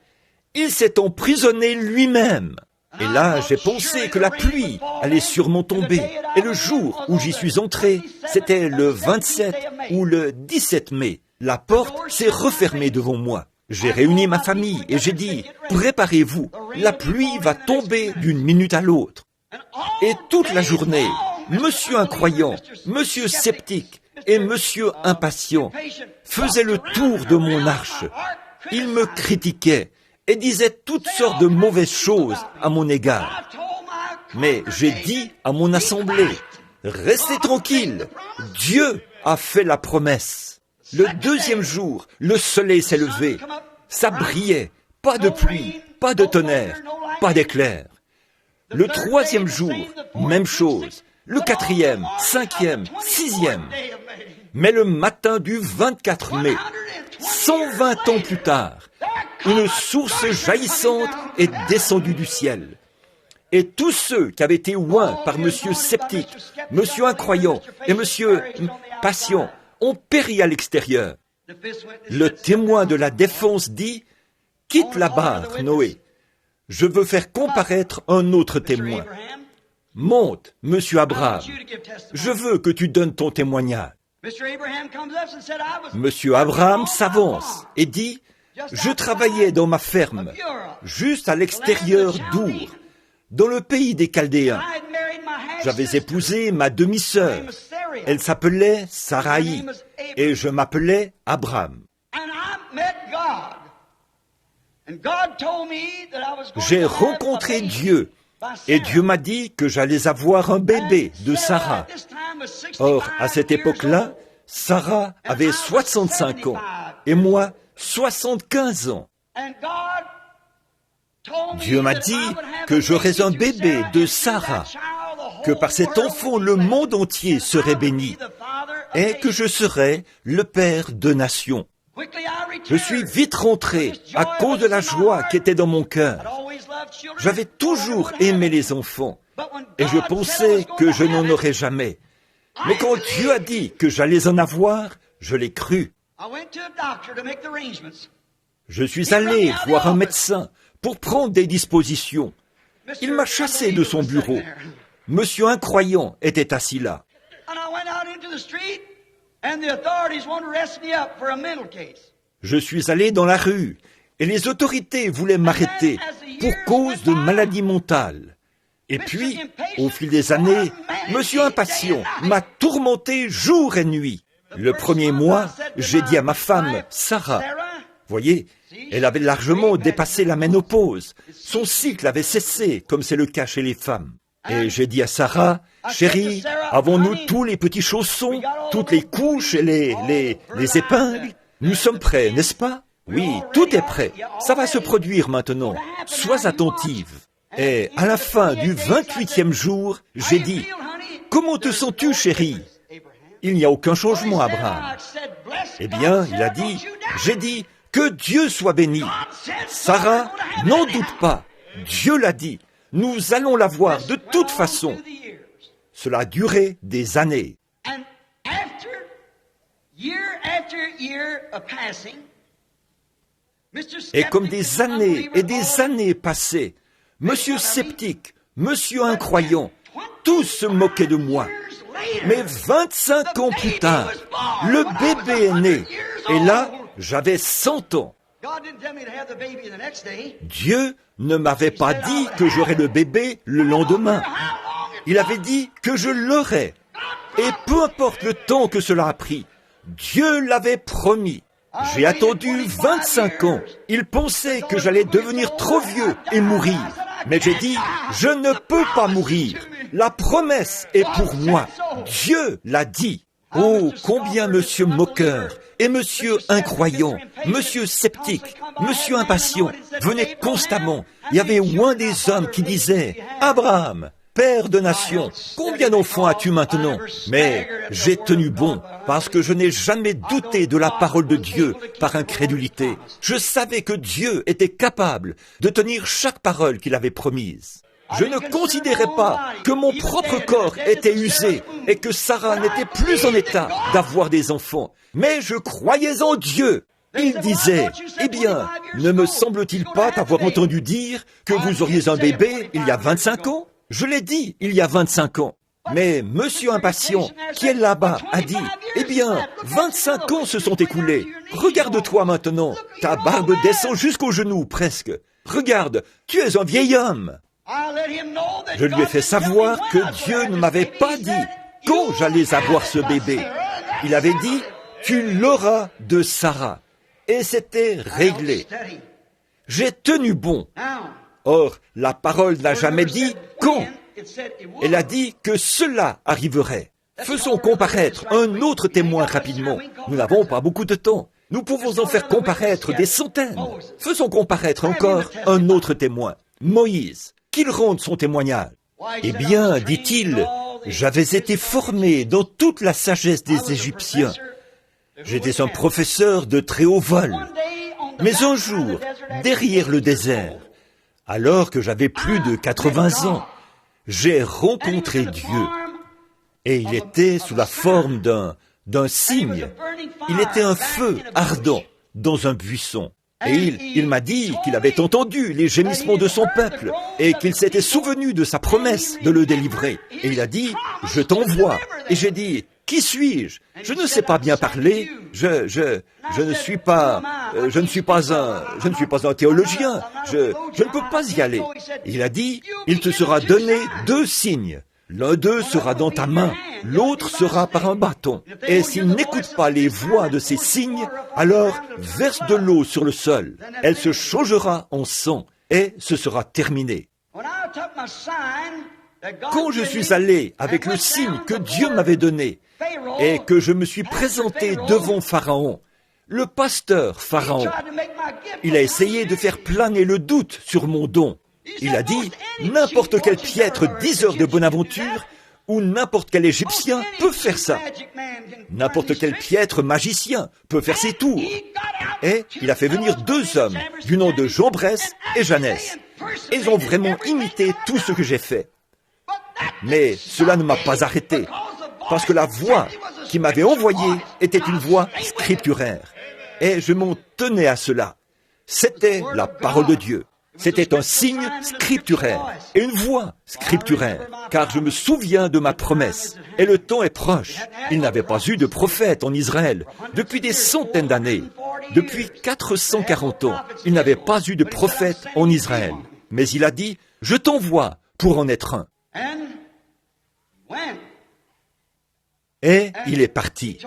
Il s'est emprisonné lui-même. Et là, j'ai pensé que la pluie allait sûrement tomber. Et le jour où j'y suis entré, c'était le 27 ou le 17 mai. La porte s'est refermée devant moi. J'ai réuni ma famille et j'ai dit, préparez-vous, la pluie va tomber d'une minute à l'autre. Et toute la journée, monsieur incroyant, monsieur sceptique et monsieur impatient faisaient le tour de mon arche. Ils me critiquaient et disaient toutes sortes de mauvaises choses à mon égard. Mais j'ai dit à mon assemblée, restez tranquille, Dieu a fait la promesse. Le deuxième jour, le soleil s'est levé, ça brillait, pas de pluie, pas de tonnerre, pas d'éclair. Le troisième jour, même chose. Le 4e, 5e, 6e. Mais le matin du 24 mai, 120 ans plus tard, une source jaillissante est descendue du ciel. Et tous ceux qui avaient été oints par monsieur sceptique, monsieur incroyant et monsieur patient ont péri à l'extérieur. Le témoin de la défense dit, quitte la barre, Noé. Je veux faire comparaître un autre témoin. Monte, monsieur Abraham. Je veux que tu donnes ton témoignage. Monsieur Abraham s'avance et dit, je travaillais dans ma ferme, juste à l'extérieur d'Our, dans le pays des Chaldéens. J'avais épousé ma demi-sœur. Elle s'appelait Sarai et je m'appelais Abraham. J'ai rencontré Dieu et Dieu m'a dit que j'allais avoir un bébé de Sarah. Or, à cette époque-là, Sarah avait 65 ans et moi, 75 ans. Dieu m'a dit que j'aurais un bébé de Sarah, que par cet enfant le monde entier serait béni et que je serais le père de nations. Je suis vite rentré à cause de la joie qui était dans mon cœur. J'avais toujours aimé les enfants et je pensais que je n'en aurais jamais. Mais quand Dieu a dit que j'allais en avoir, je l'ai cru. Je suis allé voir un médecin pour prendre des dispositions. Il m'a chassé de son bureau. Monsieur Incroyant était assis là. Je suis allé dans la rue et les autorités voulaient m'arrêter pour cause de maladie mentale. Et puis, au fil des années, Monsieur Impatient m'a tourmenté jour et nuit. Le premier mois, j'ai dit à ma femme, Sarah, voyez, elle avait largement dépassé la ménopause. Son cycle avait cessé, comme c'est le cas chez les femmes. Et j'ai dit à Sarah, chérie, avons-nous tous les petits chaussons, toutes les couches et les épingles? Nous sommes prêts, n'est-ce pas? Oui, tout est prêt. Ça va se produire maintenant. Sois attentive. Et à la fin du 28e jour, j'ai dit, comment te sens-tu, chérie? Il n'y a aucun changement, Abraham. Eh bien, il a dit, j'ai dit, que Dieu soit béni. Sarah, n'en doute pas. Dieu l'a dit. Nous allons la voir de toute façon. Cela a duré des années. Et comme des années et des années passaient, Monsieur Sceptique, Monsieur Incroyant, tous se moquaient de moi. Mais 25 ans plus tard, le bébé est né. Et là, j'avais 100 ans. Dieu ne m'avait pas dit que j'aurais le bébé le lendemain. Il avait dit que je l'aurais. Et peu importe le temps que cela a pris, Dieu l'avait promis. J'ai attendu 25 ans. Il pensait que j'allais devenir trop vieux et mourir. Mais j'ai dit, je ne peux pas mourir. La promesse est pour moi. Dieu l'a dit. Oh, combien Monsieur Moqueur et Monsieur Incroyant, Monsieur Sceptique, Monsieur Impatient venaient constamment. Il y avait au moins des hommes qui disaient, Abraham, Père de nation, combien d'enfants as-tu maintenant? Mais j'ai tenu bon, parce que je n'ai jamais douté de la parole de Dieu par incrédulité. Je savais que Dieu était capable de tenir chaque parole qu'il avait promise. Je ne considérais pas que mon propre corps était usé et que Sarah n'était plus en état d'avoir des enfants. Mais je croyais en Dieu. Il disait, eh bien, ne me semble-t-il pas t'avoir entendu dire que vous auriez un bébé il y a 25 ans? Je l'ai dit il y a 25 ans. Mais Monsieur Impatient, qui est là-bas, a dit, eh bien, 25 ans se sont écoulés. Regarde-toi maintenant. Ta barbe descend jusqu'aux genoux, presque. Regarde, tu es un vieil homme. Je lui ai fait savoir que Dieu ne m'avait pas dit quand j'allais avoir ce bébé. Il avait dit, tu l'auras de Sarah. Et c'était réglé. J'ai tenu bon. Or, la parole n'a jamais dit quand. Elle a dit que cela arriverait. Faisons comparaître un autre témoin rapidement. Nous n'avons pas beaucoup de temps. Nous pouvons en faire comparaître des centaines. Faisons comparaître encore un autre témoin, Moïse. Qu'il rende son témoignage. Eh bien, dit-il, j'avais été formé dans toute la sagesse des Égyptiens. J'étais un professeur de très haut vol. Mais un jour, derrière le désert, alors que j'avais plus de 80 ans, j'ai rencontré Dieu. Et il était sous la forme d'un cygne. Il était un feu ardent dans un buisson. Et il m'a dit qu'il avait entendu les gémissements de son peuple et qu'il s'était souvenu de sa promesse de le délivrer. Et il a dit, je t'envoie. Et j'ai dit, qui suis-je? Je ne sais pas bien parler. Je ne suis pas un théologien. Je ne peux pas y aller. Et il a dit, il te sera donné 2 signes. L'un d'eux sera dans ta main, l'autre sera par un bâton. Et s'il n'écoute pas les voix de ces signes, alors verse de l'eau sur le sol. Elle se changera en sang et ce sera terminé. Quand je suis allé avec le signe que Dieu m'avait donné et que je me suis présenté devant Pharaon, le pasteur Pharaon, il a essayé de faire planer le doute sur mon don. Il a dit, n'importe quel piètre diseur de bonne aventure ou n'importe quel Égyptien peut faire ça. N'importe quel piètre magicien peut faire ses tours. Et il a fait venir 2 hommes du nom de Jean Bresse et Jeannès. Ils ont vraiment imité tout ce que j'ai fait. Mais cela ne m'a pas arrêté, parce que la voix qui m'avait envoyé était une voix scripturaire. Et je m'en tenais à cela. C'était la parole de Dieu. C'était un signe scripturaire et une voix scripturaire, car je me souviens de ma promesse. Et le temps est proche. Il n'avait pas eu de prophète en Israël depuis des centaines d'années. Depuis 440 ans, il n'avait pas eu de prophète en Israël. Mais il a dit, « Je t'envoie pour en être un. » Et il est parti.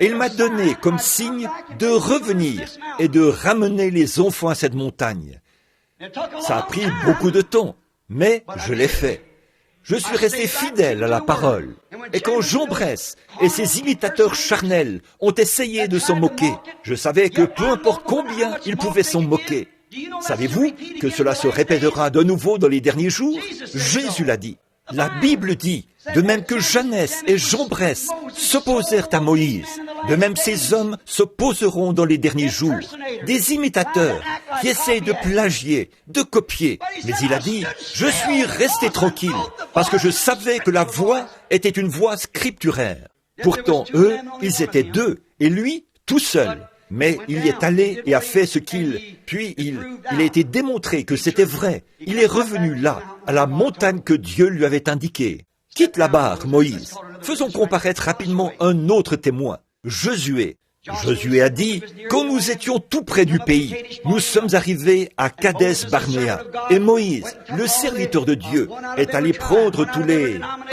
Et il m'a donné comme signe de revenir et de ramener les enfants à cette montagne. Ça a pris beaucoup de temps, mais je l'ai fait. Je suis resté fidèle à la parole. Et quand Jean Bress et ses imitateurs charnels ont essayé de s'en moquer, je savais que peu importe combien ils pouvaient s'en moquer. Savez-vous que cela se répétera de nouveau dans les derniers jours? Jésus l'a dit. La Bible dit, de même que Jeannès et Jean Bress s'opposèrent à Moïse, de même ces hommes s'opposeront dans les derniers jours. Des imitateurs qui essayent de plagier, de copier. Mais il a dit, je suis resté tranquille, parce que je savais que la voix était une voix scripturaire. Pourtant, eux, ils étaient deux, et lui, tout seul. Mais il y est allé et a fait ce puis il a été démontré que c'était vrai. Il est revenu là, à la montagne que Dieu lui avait indiquée. Quitte la barre, Moïse. Faisons comparaître rapidement un autre témoin, Josué. Josué a dit, quand nous étions tout près du pays, nous sommes arrivés à Kadès Barnéa. Et Moïse, le serviteur de Dieu, est allé prendre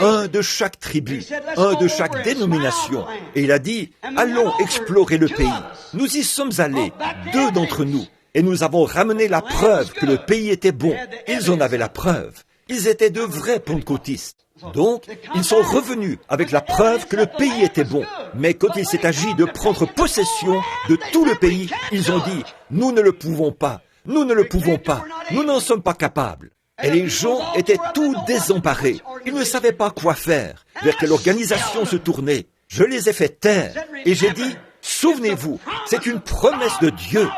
un de chaque tribu, un de chaque dénomination. Et il a dit, allons explorer le pays. Nous y sommes allés, 2 d'entre nous, et nous avons ramené la preuve que le pays était bon. Ils en avaient la preuve. Ils étaient de vrais pentecôtistes. Donc, ils sont revenus avec la preuve que le pays était bon. Mais quand il s'est agi de prendre possession de tout le pays, ils ont dit, nous ne le pouvons pas, nous ne le pouvons pas, nous n'en sommes pas capables. Et les gens étaient tout désemparés. Ils ne savaient pas quoi faire, vers quelle organisation se tourner. Je les ai fait taire et j'ai dit, souvenez-vous, c'est une promesse de Dieu.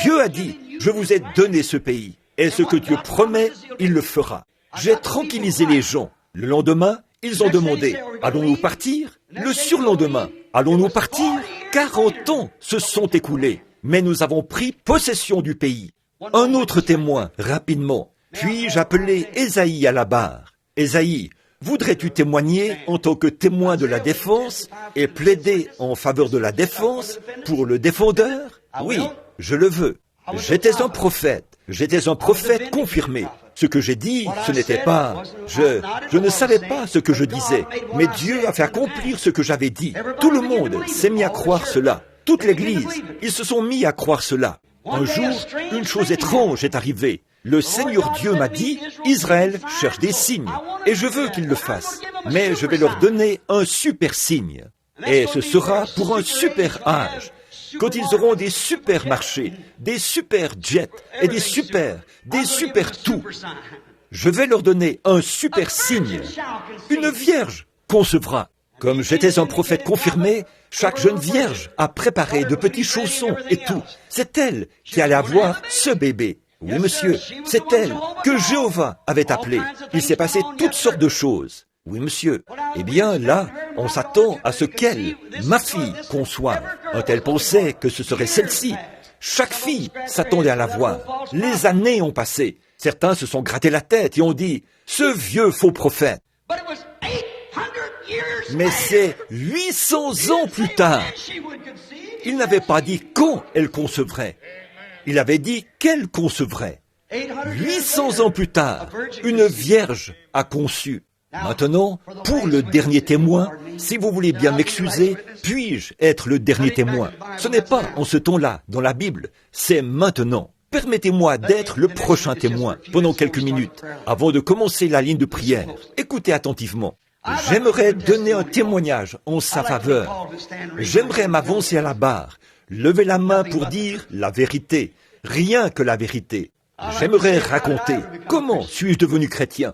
Dieu a dit, je vous ai donné ce pays. Et ce que Dieu promet, il le fera. J'ai tranquillisé les gens. Le lendemain, ils ont demandé, allons-nous partir? Le surlendemain, allons-nous partir? 40 ans se sont écoulés, mais nous avons pris possession du pays. Un autre témoin, rapidement. Puis j'appelai Ésaïe à la barre. Ésaïe, voudrais-tu témoigner en tant que témoin de la défense et plaider en faveur de la défense pour le défendeur? Oui, je le veux. J'étais un prophète confirmé. Ce que j'ai dit, ce n'était pas... Je ne savais pas ce que je disais, mais Dieu a fait accomplir ce que j'avais dit. Tout le monde s'est mis à croire cela. Toute l'Église, ils se sont mis à croire cela. Un jour, une chose étrange est arrivée. Le Seigneur Dieu m'a dit, Israël cherche des signes, et je veux qu'il le fasse. Mais je vais leur donner un super signe. Et ce sera pour un super âge. Quand ils auront des super marchés, des super jets et des super tout, je vais leur donner un super signe. Une vierge concevra. Comme j'étais un prophète confirmé, chaque jeune vierge a préparé de petits chaussons et tout. C'est elle qui allait avoir ce bébé. Oui, monsieur, c'est elle que Jéhovah avait appelée. Il s'est passé toutes sortes de choses. Oui, monsieur. Eh bien, là, on s'attend à ce qu'elle, ma fille, conçoive. Un-t-elle pensait que ce serait celle-ci? Chaque fille s'attendait à la voir. Les années ont passé. Certains se sont grattés la tête et ont dit, ce vieux faux prophète. Mais c'est 800 ans plus tard. Il n'avait pas dit quand elle concevrait. Il avait dit qu'elle concevrait. 800 ans plus tard, une vierge a conçu. Maintenant, pour le dernier témoin, si vous voulez bien m'excuser, puis-je être le dernier témoin? Ce n'est pas en ce temps-là, dans la Bible, c'est maintenant. Permettez-moi d'être le prochain témoin pendant quelques minutes, avant de commencer la ligne de prière. Écoutez attentivement. J'aimerais donner un témoignage en sa faveur. J'aimerais m'avancer à la barre, lever la main pour dire la vérité, rien que la vérité. J'aimerais raconter comment suis-je devenu chrétien.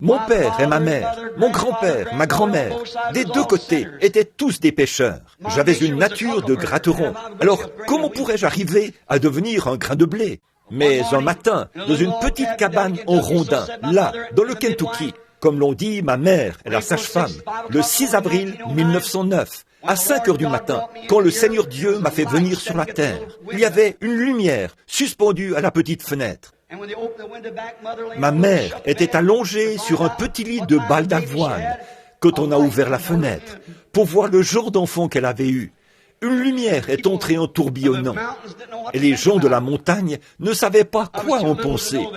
Mon père et ma mère, mon grand-père, ma grand-mère, des 2 côtés, étaient tous des pécheurs. J'avais une nature de gratteron. Alors, comment pourrais-je arriver à devenir un grain de blé? Mais un matin, dans une petite cabane en rondin, là, dans le Kentucky, comme l'ont dit ma mère et la sage-femme, le 6 avril 1909, à 5 heures du matin, quand le Seigneur Dieu m'a fait venir sur la terre, il y avait une lumière suspendue à la petite fenêtre. Ma mère était allongée sur un petit lit de balles d'avoine quand on a ouvert la fenêtre pour voir le genre d'enfant qu'elle avait eu. Une lumière est entrée en tourbillonnant et les gens de la montagne ne savaient pas quoi en penser.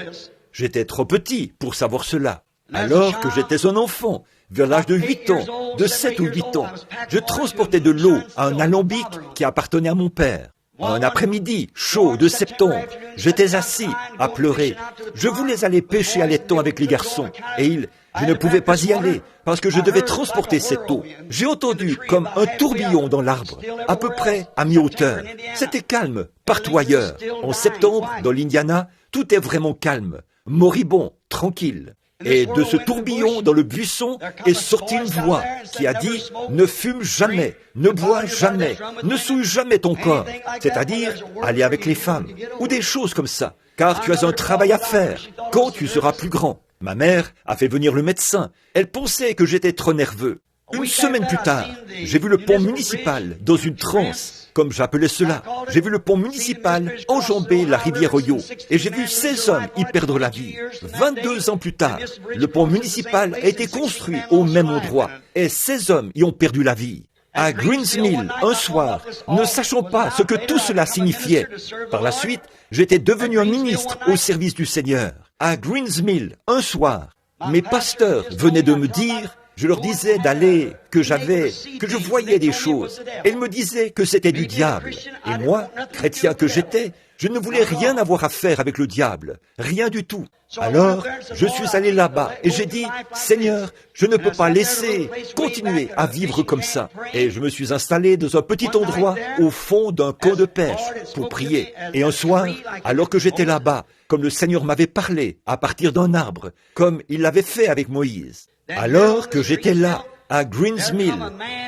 J'étais trop petit pour savoir cela. Alors que j'étais un enfant, vers l'âge de 8 ans, de 7 ou 8 ans, je transportais de l'eau à un alambic qui appartenait à mon père. Un après-midi chaud de septembre, j'étais assis à pleurer. Je voulais aller pêcher à l'étang avec les garçons et je ne pouvais pas y aller parce que je devais transporter cette eau. J'ai entendu comme un tourbillon dans l'arbre, à peu près à mi-hauteur. C'était calme partout ailleurs. En septembre, dans l'Indiana, tout est vraiment calme, moribond, tranquille. Et de ce tourbillon dans le buisson est sortie une voix qui a dit « Ne fume jamais, ne bois jamais, ne souille jamais ton corps », c'est-à-dire aller avec les femmes, ou des choses comme ça, car tu as un travail à faire quand tu seras plus grand. Ma mère a fait venir le médecin. Elle pensait que j'étais trop nerveux. Une semaine plus tard, j'ai vu le pont municipal dans une transe, comme j'appelais cela. J'ai vu le pont municipal enjamber la rivière Ohio et j'ai vu 16 hommes y perdre la vie. 22 ans plus tard, le pont municipal a été construit au même endroit et 16 hommes y ont perdu la vie. À Greens Mill, un soir, ne sachant pas ce que tout cela signifiait. Par la suite, j'étais devenu un ministre au service du Seigneur. À Greens Mill, un soir, mes pasteurs venaient de me dire, je leur disais d'aller, que je voyais des choses. Et ils me disaient que c'était du diable. Et moi, chrétien que j'étais, je ne voulais rien avoir à faire avec le diable. Rien du tout. Alors, je suis allé là-bas et j'ai dit, Seigneur, je ne peux pas laisser continuer à vivre comme ça. Et je me suis installé dans un petit endroit au fond d'un camp de pêche pour prier. Et un soir, alors que j'étais là-bas, comme le Seigneur m'avait parlé à partir d'un arbre, comme il l'avait fait avec Moïse, alors que j'étais là, à Greens Mill,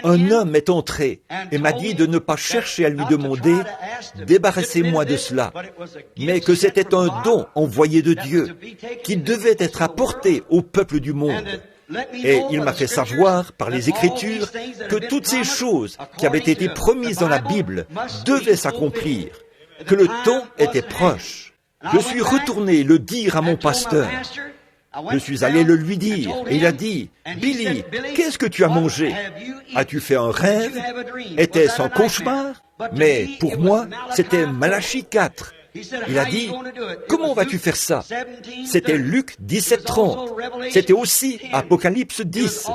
un homme est entré et m'a dit de ne pas chercher à lui demander « Débarrassez-moi de cela », mais que c'était un don envoyé de Dieu qui devait être apporté au peuple du monde. Et il m'a fait savoir par les Écritures que toutes ces choses qui avaient été promises dans la Bible devaient s'accomplir, que le temps était proche. Je suis retourné le dire à mon pasteur. Je suis allé le lui dire et il a dit, « Billy, qu'est-ce que tu as mangé? As-tu fait un rêve? Était-ce un cauchemar? » Mais pour moi, c'était Malachie 4. Il a dit, « Comment vas-tu faire ça? » C'était Luc 17:30. C'était aussi Apocalypse 10.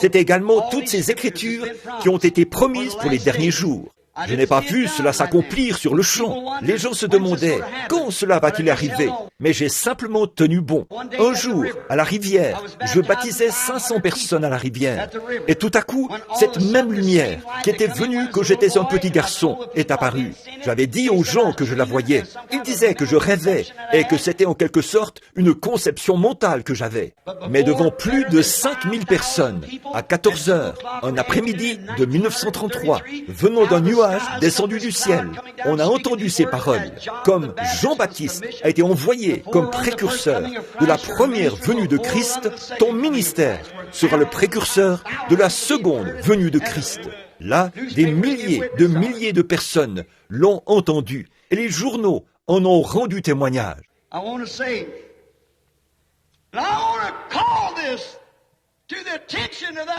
C'était également toutes ces écritures qui ont été promises pour les derniers jours. Je n'ai pas vu cela s'accomplir sur le champ. Les gens se demandaient, quand cela va-t-il arriver? Mais j'ai simplement tenu bon. Un jour, à la rivière, je baptisais 500 personnes à la rivière. Et tout à coup, cette même lumière, qui était venue quand j'étais un petit garçon, est apparue. J'avais dit aux gens que je la voyais. Ils disaient que je rêvais et que c'était en quelque sorte une conception mentale que j'avais. Mais devant plus de 5000 personnes, à 14 heures, un après-midi de 1933, venant d'un nuage descendu du ciel, on a entendu ces paroles, comme Jean-Baptiste a été envoyé comme précurseur de la première venue de Christ, ton ministère sera le précurseur de la seconde venue de Christ. Là, des milliers de personnes l'ont entendu et les journaux en ont rendu témoignage.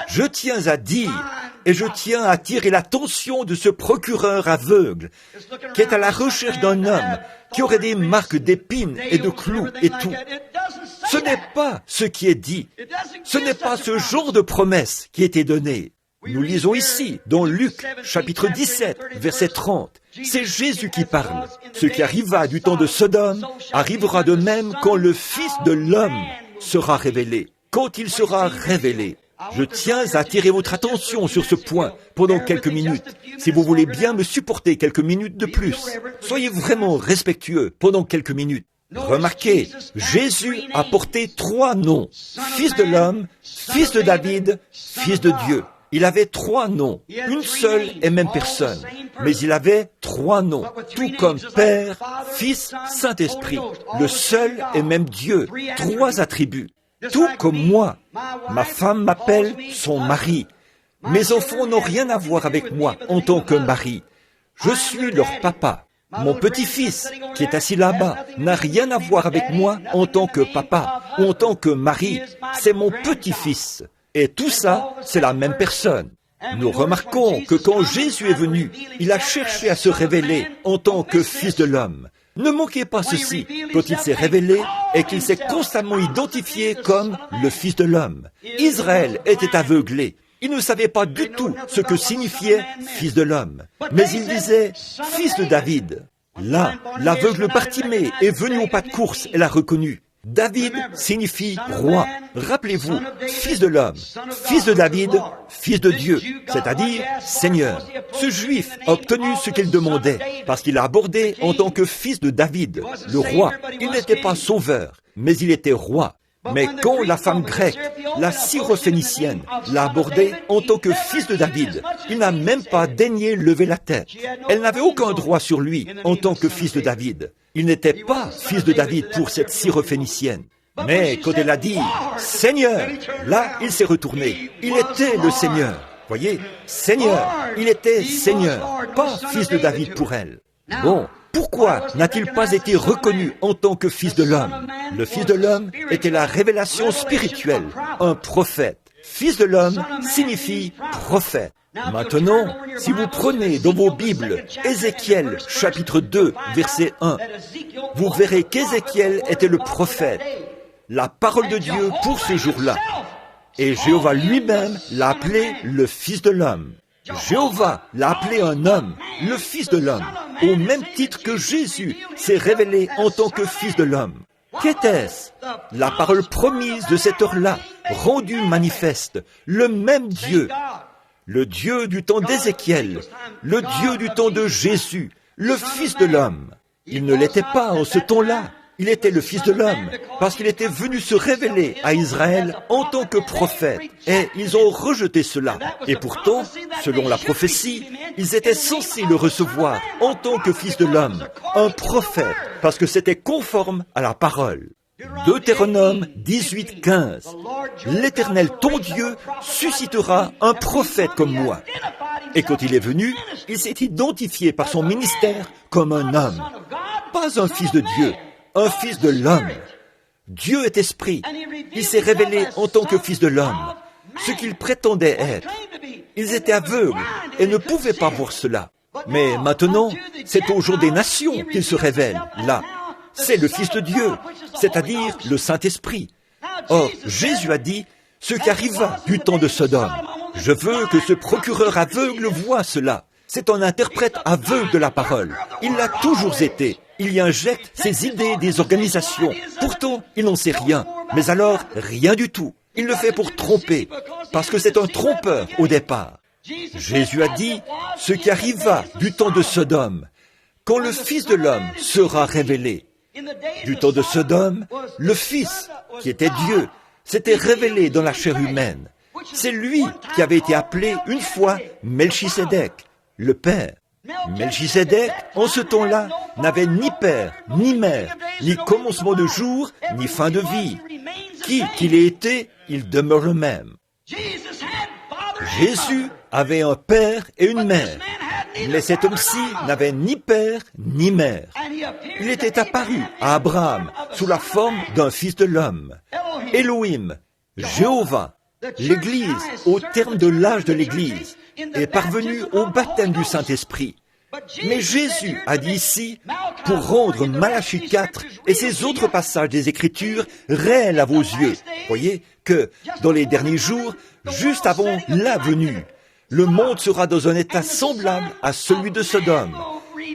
Je tiens à dire et je tiens à attirer l'attention de ce procureur aveugle qui est à la recherche d'un homme qui aurait des marques d'épines et de clous et tout. Ce n'est pas ce qui est dit. Ce n'est pas ce genre de promesse qui était donnée. Nous lisons ici, dans Luc, chapitre 17, verset 30. C'est Jésus qui parle. Ce qui arriva du temps de Sodome arrivera de même quand le Fils de l'homme sera révélé. Quand il sera révélé, je tiens à attirer votre attention sur ce point pendant quelques minutes. Si vous voulez bien me supporter quelques minutes de plus, soyez vraiment respectueux pendant quelques minutes. Remarquez, Jésus a porté 3 noms. Fils de l'homme, Fils de David, Fils de Dieu. Il avait 3 noms, une seule et même personne, mais il avait 3 noms, tout comme Père, Fils, Saint-Esprit, le seul et même Dieu, 3 attributs. Tout comme moi, ma femme m'appelle son mari. Mes enfants n'ont rien à voir avec moi en tant que mari. Je suis leur papa. Mon petit-fils, qui est assis là-bas, n'a rien à voir avec moi en tant que papa ou en tant que mari. C'est mon petit-fils. Et tout ça, c'est la même personne. Nous remarquons que quand Jésus est venu, il a cherché à se révéler en tant que Fils de l'homme. Ne manquez pas ceci, quand il s'est révélé et qu'il s'est constamment identifié comme le Fils de l'homme. Israël était aveuglé. Il ne savait pas du tout ce que signifiait Fils de l'homme. Mais il disait Fils de David. Là, l'aveugle Bartimée est venu au pas de course et l'a reconnu. David signifie roi. Rappelez-vous, Fils de l'homme, Fils de David, Fils de Dieu, c'est-à-dire Seigneur. Ce Juif a obtenu ce qu'il demandait, parce qu'il a abordé en tant que fils de David, le roi. Il n'était pas sauveur, mais il était roi. Mais quand la femme grecque, la syrophénicienne, l'a abordé en tant que fils de David, il n'a même pas daigné lever la tête. Elle n'avait aucun droit sur lui en tant que fils de David. Il n'était pas fils de David pour cette syrophénicienne. Mais quand elle a dit « Seigneur », là, il s'est retourné. Il était le Seigneur. Voyez, Seigneur, il était Seigneur, pas fils de David pour elle. Bon, pourquoi n'a-t-il pas été reconnu en tant que Fils de l'homme? Le Fils de l'homme était la révélation spirituelle, un prophète. Fils de l'homme signifie prophète. Maintenant, si vous prenez dans vos Bibles Ézéchiel chapitre 2, verset 1, vous verrez qu'Ézéchiel était le prophète, la parole de Dieu pour ce jour-là. Et Jéhovah lui-même l'a appelé le Fils de l'homme. Jéhovah l'a appelé un homme, le Fils de l'homme, au même titre que Jésus s'est révélé en tant que Fils de l'homme. Qu'était-ce? La parole promise de cette heure-là, rendue manifeste, le même Dieu, le Dieu du temps d'Ézéchiel, le Dieu du temps de Jésus, le Fils de l'homme. Il ne l'était pas en ce temps-là. Il était le Fils de l'homme, parce qu'il était venu se révéler à Israël en tant que prophète. Et ils ont rejeté cela. Et pourtant, selon la prophétie, ils étaient censés le recevoir en tant que Fils de l'homme, un prophète, parce que c'était conforme à la parole. Deutéronome 18, 15. L'Éternel, ton Dieu, suscitera un prophète comme moi. Et quand il est venu, il s'est identifié par son ministère comme un homme, pas un fils de Dieu, un fils de l'homme. Dieu est esprit. Il s'est révélé en tant que fils de l'homme, ce qu'il prétendait être. Ils étaient aveugles et ne pouvaient pas voir cela. Mais maintenant, c'est au jour des nations qu'il se révèle, là. C'est le Fils de Dieu, c'est-à-dire le Saint-Esprit. Or, Jésus a dit ce qui arriva du temps de Sodome. Je veux que ce procureur aveugle voie cela. C'est un interprète aveugle de la parole. Il l'a toujours été. Il y injecte ses idées des organisations. Pourtant, il n'en sait rien. Mais alors, rien du tout. Il le fait pour tromper, parce que c'est un trompeur au départ. Jésus a dit ce qui arriva du temps de Sodome, quand le Fils de l'homme sera révélé. Du temps de Sodome, le Fils, qui était Dieu, s'était révélé dans la chair humaine. C'est lui qui avait été appelé une fois Melchisédek, le Père. Melchisédek, en ce temps-là, n'avait ni père, ni mère, ni commencement de jour, ni fin de vie. Qui qu'il ait été, il demeure le même. Jésus avait un père et une mère, mais cet homme-ci n'avait ni père ni mère. Il était apparu à Abraham sous la forme d'un fils de l'homme. Elohim, Jéhovah, l'Église, au terme de l'âge de l'Église, est parvenu au baptême du Saint-Esprit. Mais Jésus a dit ici, pour rendre Malachie 4 et ces autres passages des Écritures réels à vos yeux, voyez que dans les derniers jours, juste avant la venue, le monde sera dans un état semblable à celui de Sodome.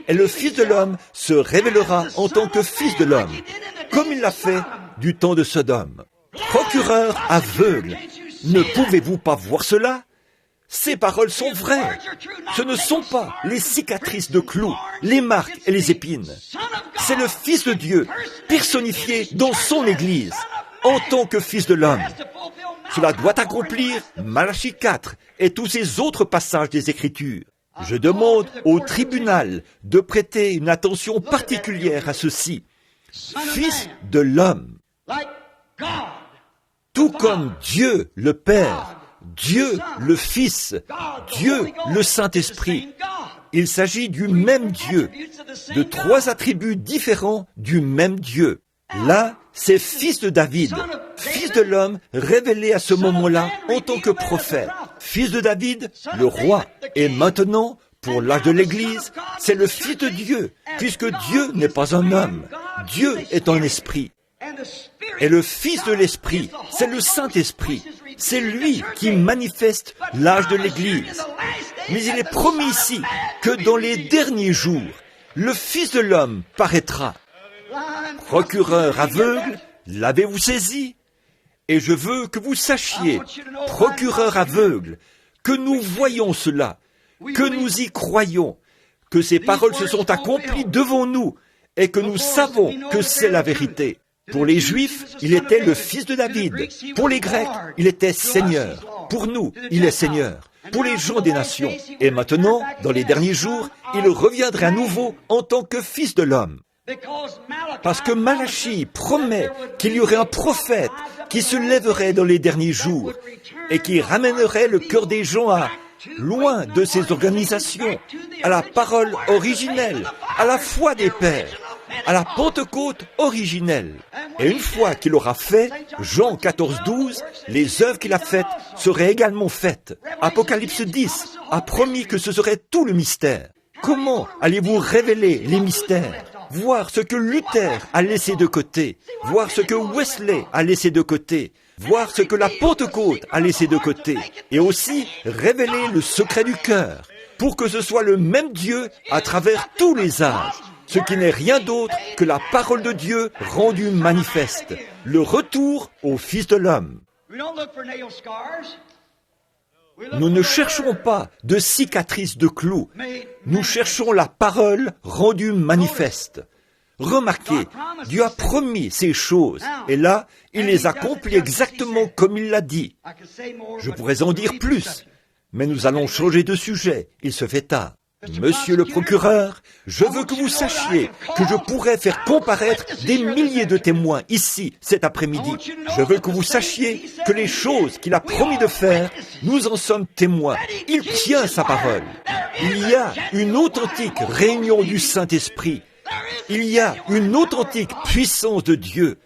Et le Fils de l'homme se révélera en tant que Fils de l'homme, comme il l'a fait du temps de Sodome. Procureur aveugle, ne pouvez-vous pas voir cela? Ces paroles sont vraies. Ce ne sont pas les cicatrices de clous, les marques et les épines. C'est le Fils de Dieu, personnifié dans son Église, en tant que Fils de l'homme. Cela doit accomplir Malachie 4 et tous ces autres passages des Écritures. Je demande au tribunal de prêter une attention particulière à ceci. Fils de l'homme, tout comme Dieu le Père, Dieu le Fils, Dieu le Saint-Esprit. Il s'agit du même Dieu, de trois attributs différents du même Dieu. Là, c'est fils de David, fils de l'homme révélé à ce moment-là en tant que prophète. Fils de David, le roi. Et maintenant, pour l'âge de l'Église, c'est le Fils de Dieu, puisque Dieu n'est pas un homme. Dieu est un esprit. Et le Fils de l'Esprit, c'est le Saint-Esprit. C'est lui qui manifeste l'âge de l'Église. Mais il est promis ici que dans les derniers jours, le Fils de l'homme paraîtra. Procureur aveugle, l'avez-vous saisi? Et je veux que vous sachiez, procureur aveugle, que nous voyons cela, que nous y croyons, que ces paroles se sont accomplies devant nous et que nous savons que c'est la vérité. Pour les Juifs, il était le fils de David. Pour les Grecs, il était Seigneur. Pour nous, il est Seigneur. Pour les gens des nations. Et maintenant, dans les derniers jours, il reviendrait à nouveau en tant que fils de l'homme. Parce que Malachie promet qu'il y aurait un prophète qui se lèverait dans les derniers jours et qui ramènerait le cœur des gens à loin de ces organisations, à la parole originelle, à la foi des pères, à la Pentecôte originelle. Et une fois qu'il aura fait, Jean 14:12, les œuvres qu'il a faites seraient également faites. Apocalypse 10 a promis que ce serait tout le mystère. Comment allez-vous révéler les mystères? Voir ce que Luther a laissé de côté, voir ce que Wesley a laissé de côté, voir ce que la Pentecôte a laissé de côté, et aussi révéler le secret du cœur, pour que ce soit le même Dieu à travers tous les âges, ce qui n'est rien d'autre que la parole de Dieu rendue manifeste, le retour au Fils de l'homme. Nous ne cherchons pas de cicatrices de clous, nous cherchons la parole rendue manifeste. Remarquez, Dieu a promis ces choses, et là, il les accomplit exactement comme il l'a dit. Je pourrais en dire plus, mais nous allons changer de sujet, il se fait tard. Monsieur le procureur, je veux que vous sachiez que je pourrais faire comparaître des milliers de témoins ici cet après-midi. Je veux que vous sachiez que les choses qu'il a promis de faire, nous en sommes témoins. Il tient sa parole. Il y a une authentique réunion du Saint-Esprit. Il y a une authentique puissance de Dieu.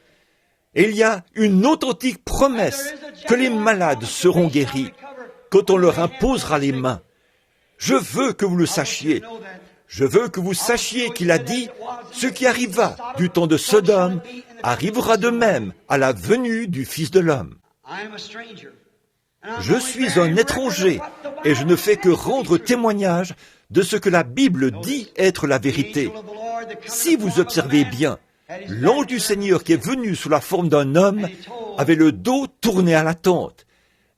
Et il y a une authentique promesse que les malades seront guéris quand on leur imposera les mains. Je veux que vous le sachiez. Je veux que vous sachiez qu'il a dit « Ce qui arriva du temps de Sodome arrivera de même à la venue du Fils de l'homme. » Je suis un étranger et je ne fais que rendre témoignage de ce que la Bible dit être la vérité. Si vous observez bien, l'ange du Seigneur qui est venu sous la forme d'un homme avait le dos tourné à la tente.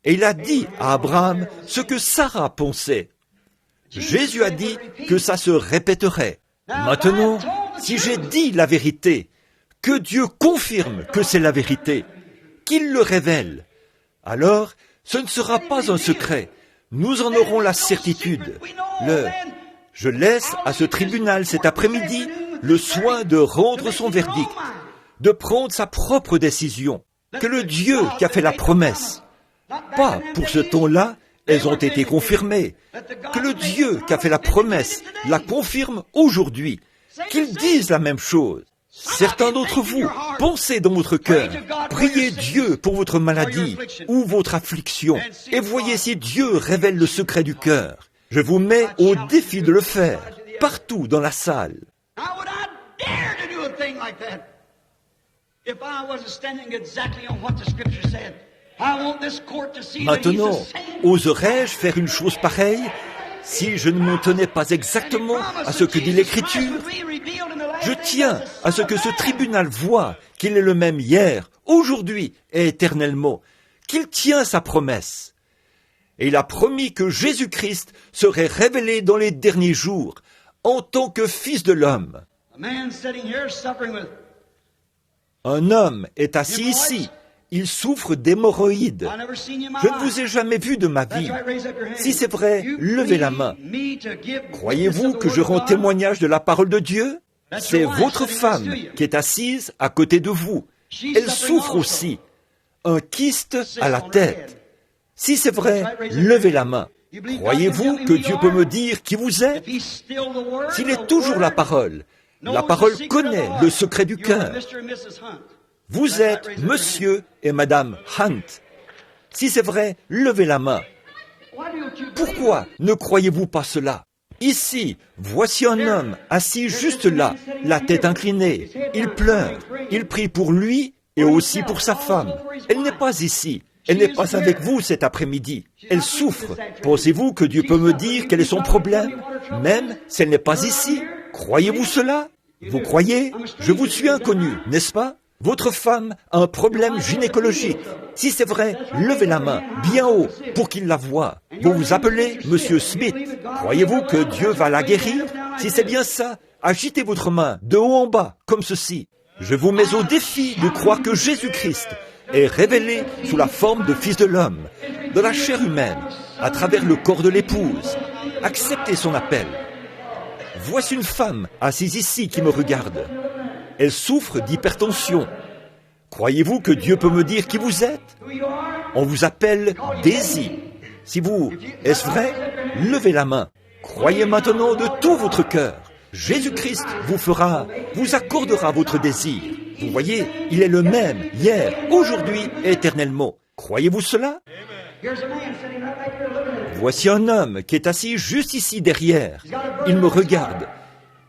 Et il a dit à Abraham ce que Sarah pensait. Jésus a dit que ça se répéterait. Maintenant, si j'ai dit la vérité, que Dieu confirme que c'est la vérité, qu'il le révèle, alors ce ne sera pas un secret. Nous en aurons la certitude. Je laisse à ce tribunal cet après-midi le soin de rendre son verdict, de prendre sa propre décision, que le Dieu qui a fait la promesse, pas pour ce temps-là, elles ont été confirmées, que le Dieu qui a fait la promesse la confirme aujourd'hui, qu'il dise la même chose. Certains d'entre vous, pensez dans votre cœur, priez Dieu pour votre maladie ou votre affliction, et voyez si Dieu révèle le secret du cœur. Je vous mets au défi de le faire, partout dans la salle. Maintenant, oserais-je faire une chose pareille si je ne m'en tenais pas exactement à ce que dit l'Écriture? Je tiens à ce que ce tribunal voie qu'il est le même hier, aujourd'hui et éternellement, qu'il tient sa promesse. Et il a promis que Jésus-Christ serait révélé dans les derniers jours, en tant que Fils de l'homme. Un homme est assis ici, il souffre d'hémorroïdes. Je ne vous ai jamais vu de ma vie. Si c'est vrai, levez la main. Croyez-vous que je rends témoignage de la parole de Dieu? C'est votre femme qui est assise à côté de vous. Elle souffre aussi. Un kyste à la tête. Si c'est vrai, levez la main. Croyez-vous que Dieu peut me dire qui vous êtes? S'il est toujours la parole connaît le secret du cœur. Vous êtes Monsieur et Madame Hunt. Si c'est vrai, levez la main. Pourquoi ne croyez-vous pas cela? Ici, voici un homme assis juste là, la tête inclinée. Il pleure. Il prie pour lui et aussi pour sa femme. Elle n'est pas ici. Elle n'est pas avec vous cet après-midi. Elle souffre. Pensez-vous que Dieu peut me dire quel est son problème, même si elle n'est pas ici? Croyez-vous cela? Vous croyez? Je vous suis inconnu, n'est-ce pas? Votre femme a un problème gynécologique. Si c'est vrai, levez la main, bien haut, pour qu'il la voie. Vous vous appelez Monsieur Smith. Croyez-vous que Dieu va la guérir? Si c'est bien ça, agitez votre main de haut en bas, comme ceci. Je vous mets au défi de croire que Jésus-Christ est révélé sous la forme de Fils de l'homme, de la chair humaine, à travers le corps de l'épouse. Acceptez son appel. Voici une femme assise ici qui me regarde. Elle souffre d'hypertension. Croyez-vous que Dieu peut me dire qui vous êtes? On vous appelle Daisy. Est-ce vrai? Levez la main. Croyez maintenant de tout votre cœur. Jésus-Christ vous accordera votre désir. Vous voyez, il est le même, hier, aujourd'hui et éternellement. Croyez-vous cela? Voici un homme qui est assis juste ici derrière. Il me regarde.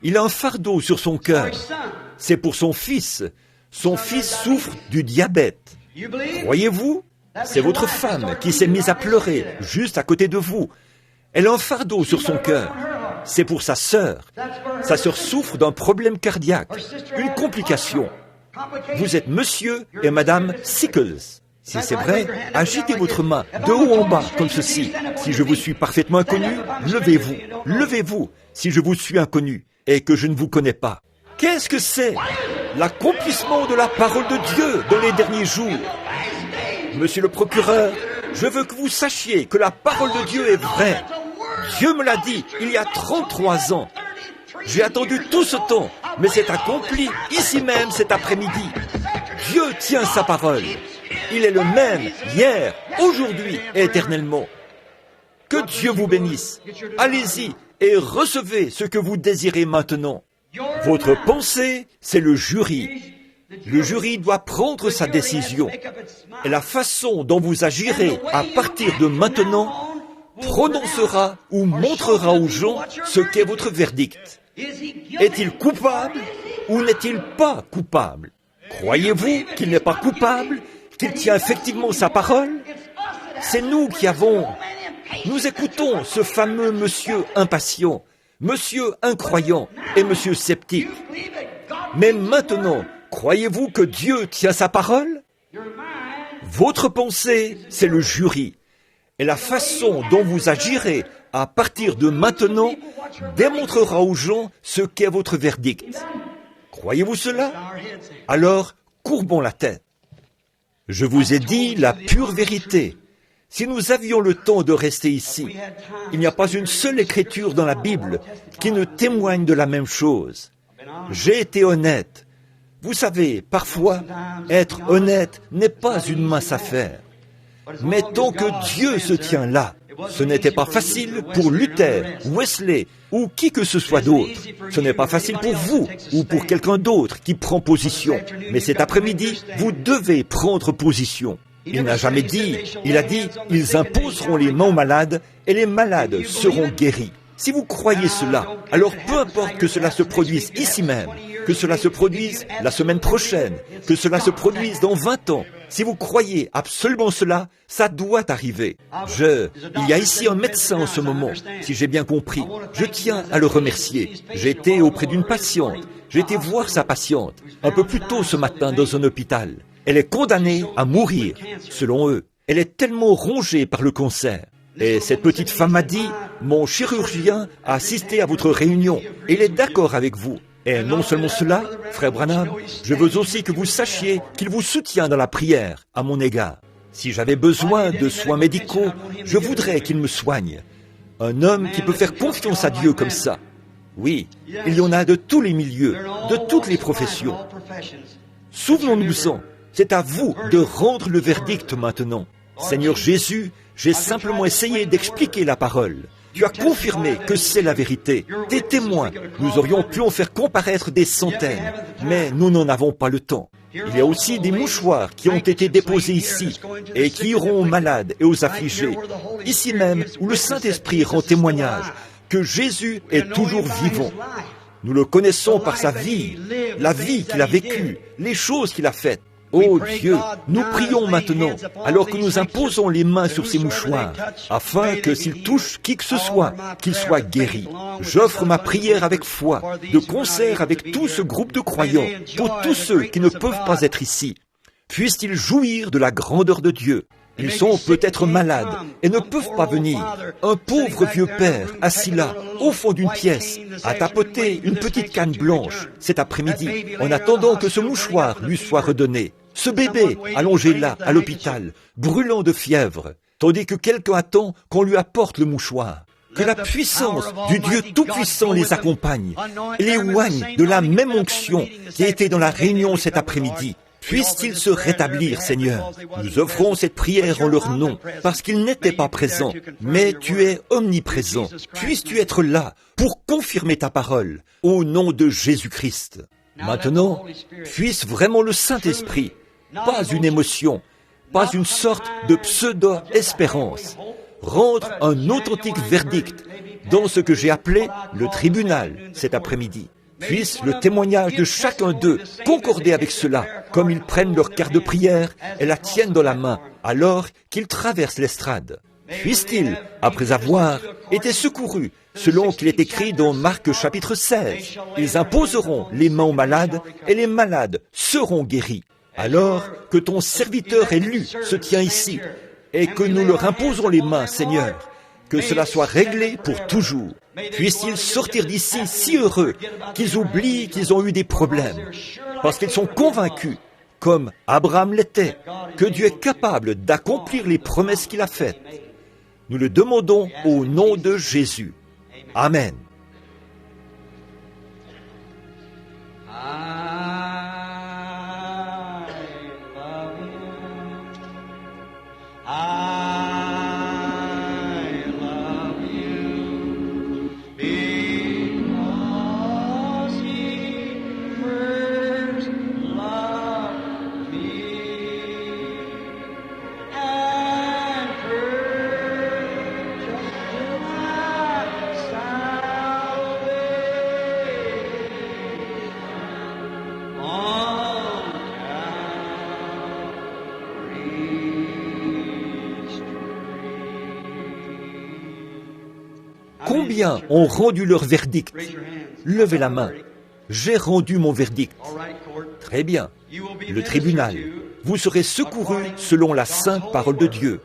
Il a un fardeau sur son cœur. C'est pour son fils. Son fils souffre du diabète. Croyez-vous? C'est votre femme qui s'est mise à pleurer juste à côté de vous. Elle a un fardeau sur son cœur. C'est pour sa sœur. Sa sœur souffre d'un problème cardiaque, une complication. Vous êtes Monsieur et Madame Sickles. Si c'est vrai, agitez votre main de haut en bas comme ceci. Si je vous suis parfaitement inconnu, levez-vous. Levez-vous si je vous suis inconnu et que je ne vous connais pas. Qu'est-ce que c'est? L'accomplissement de la parole de Dieu dans les derniers jours. Monsieur le procureur, je veux que vous sachiez que la parole de Dieu est vraie. Dieu me l'a dit il y a 33 ans. J'ai attendu tout ce temps, mais c'est accompli ici même cet après-midi. Dieu tient sa parole. Il est le même hier, aujourd'hui et éternellement. Que Dieu vous bénisse. Allez-y et recevez ce que vous désirez maintenant. Votre pensée, c'est le jury. Le jury doit prendre sa décision. Et la façon dont vous agirez à partir de maintenant prononcera ou montrera aux gens ce qu'est votre verdict. Est-il coupable ou n'est-il pas coupable? Croyez-vous qu'il n'est pas coupable, qu'il tient effectivement sa parole? C'est nous qui nous écoutons ce fameux monsieur impatient, monsieur incroyant et monsieur sceptique. Mais maintenant, croyez-vous que Dieu tient sa parole? Votre pensée, c'est le jury. Et la façon dont vous agirez à partir de maintenant démontrera aux gens ce qu'est votre verdict. Croyez-vous cela? Alors, courbons la tête. Je vous ai dit la pure vérité. Si nous avions le temps de rester ici, il n'y a pas une seule écriture dans la Bible qui ne témoigne de la même chose. J'ai été honnête. Vous savez, parfois, être honnête n'est pas une mince affaire. Mais tant que Dieu se tient là, ce n'était pas facile pour Luther, Wesley ou qui que ce soit d'autre. Ce n'est pas facile pour vous ou pour quelqu'un d'autre qui prend position. Mais cet après-midi, vous devez prendre position. Il n'a jamais dit, il a dit, ils imposeront les mains aux malades et les malades seront guéris. Si vous croyez cela, alors peu importe que cela se produise ici même, que cela se produise la semaine prochaine, que cela se produise dans 20 ans, si vous croyez absolument cela, ça doit arriver. Il y a ici un médecin en ce moment, si j'ai bien compris. Je tiens à le remercier. J'ai été auprès d'une patiente. J'ai été voir sa patiente un peu plus tôt ce matin dans un hôpital. Elle est condamnée à mourir, selon eux. Elle est tellement rongée par le cancer. Et cette petite femme m'a dit, mon chirurgien a assisté à votre réunion et il est d'accord avec vous. Et non seulement cela, frère Branham, je veux aussi que vous sachiez qu'il vous soutient dans la prière à mon égard. Si j'avais besoin de soins médicaux, je voudrais qu'il me soigne. Un homme qui peut faire confiance à Dieu comme ça. Oui, il y en a de tous les milieux, de toutes les professions. Souvenons-nous-en, c'est à vous de rendre le verdict maintenant. Seigneur Jésus, j'ai simplement essayé d'expliquer la parole. Tu as confirmé que c'est la vérité. Tes témoins, nous aurions pu en faire comparaître des centaines, mais nous n'en avons pas le temps. Il y a aussi des mouchoirs qui ont été déposés ici et qui iront aux malades et aux affligés, ici même où le Saint-Esprit rend témoignage que Jésus est toujours vivant. Nous le connaissons par sa vie, la vie qu'il a vécue, les choses qu'il a faites. Oh Dieu, nous prions maintenant, alors que nous imposons les mains sur ces mouchoirs, afin que s'il touche qui que ce soit, qu'il soit guéri. J'offre ma prière avec foi, de concert avec tout ce groupe de croyants, pour tous ceux qui ne peuvent pas être ici. Puissent-ils jouir de la grandeur de Dieu. Ils sont peut-être malades et ne peuvent pas venir. Un pauvre vieux père, assis là, au fond d'une pièce, a tapoté une petite canne blanche cet après-midi, en attendant que ce mouchoir lui soit redonné. Ce bébé, allongé là, à l'hôpital, brûlant de fièvre, tandis que quelqu'un attend qu'on lui apporte le mouchoir. Que la puissance du Dieu Tout-Puissant les accompagne et les oigne de la même onction qui a été dans la réunion cet après-midi. Puissent-ils se rétablir, Seigneur. Nous offrons cette prière en leur nom, parce qu'ils n'étaient pas présents, mais tu es omniprésent. Puisses-tu être là pour confirmer ta parole, au nom de Jésus-Christ. Maintenant, puisse vraiment le Saint-Esprit, pas une émotion, pas une sorte de pseudo-espérance, rendre un authentique verdict dans ce que j'ai appelé le tribunal cet après-midi. Puisse le témoignage de chacun d'eux concorder avec cela, comme ils prennent leur carte de prière et la tiennent dans la main, alors qu'ils traversent l'estrade. Puissent-ils, après avoir été secourus, selon qu'il est écrit dans Marc chapitre 16, ils imposeront les mains aux malades et les malades seront guéris. Alors que ton serviteur élu se tient ici et que nous leur imposons les mains, Seigneur, que cela soit réglé pour toujours. Puissent-ils sortir d'ici si heureux qu'ils oublient qu'ils ont eu des problèmes, parce qu'ils sont convaincus, comme Abraham l'était, que Dieu est capable d'accomplir les promesses qu'il a faites. Nous le demandons au nom de Jésus. Amen. Combien ont rendu leur verdict? Levez la main. J'ai rendu mon verdict. Très bien. Le tribunal. Vous serez secourus selon la sainte parole de Dieu.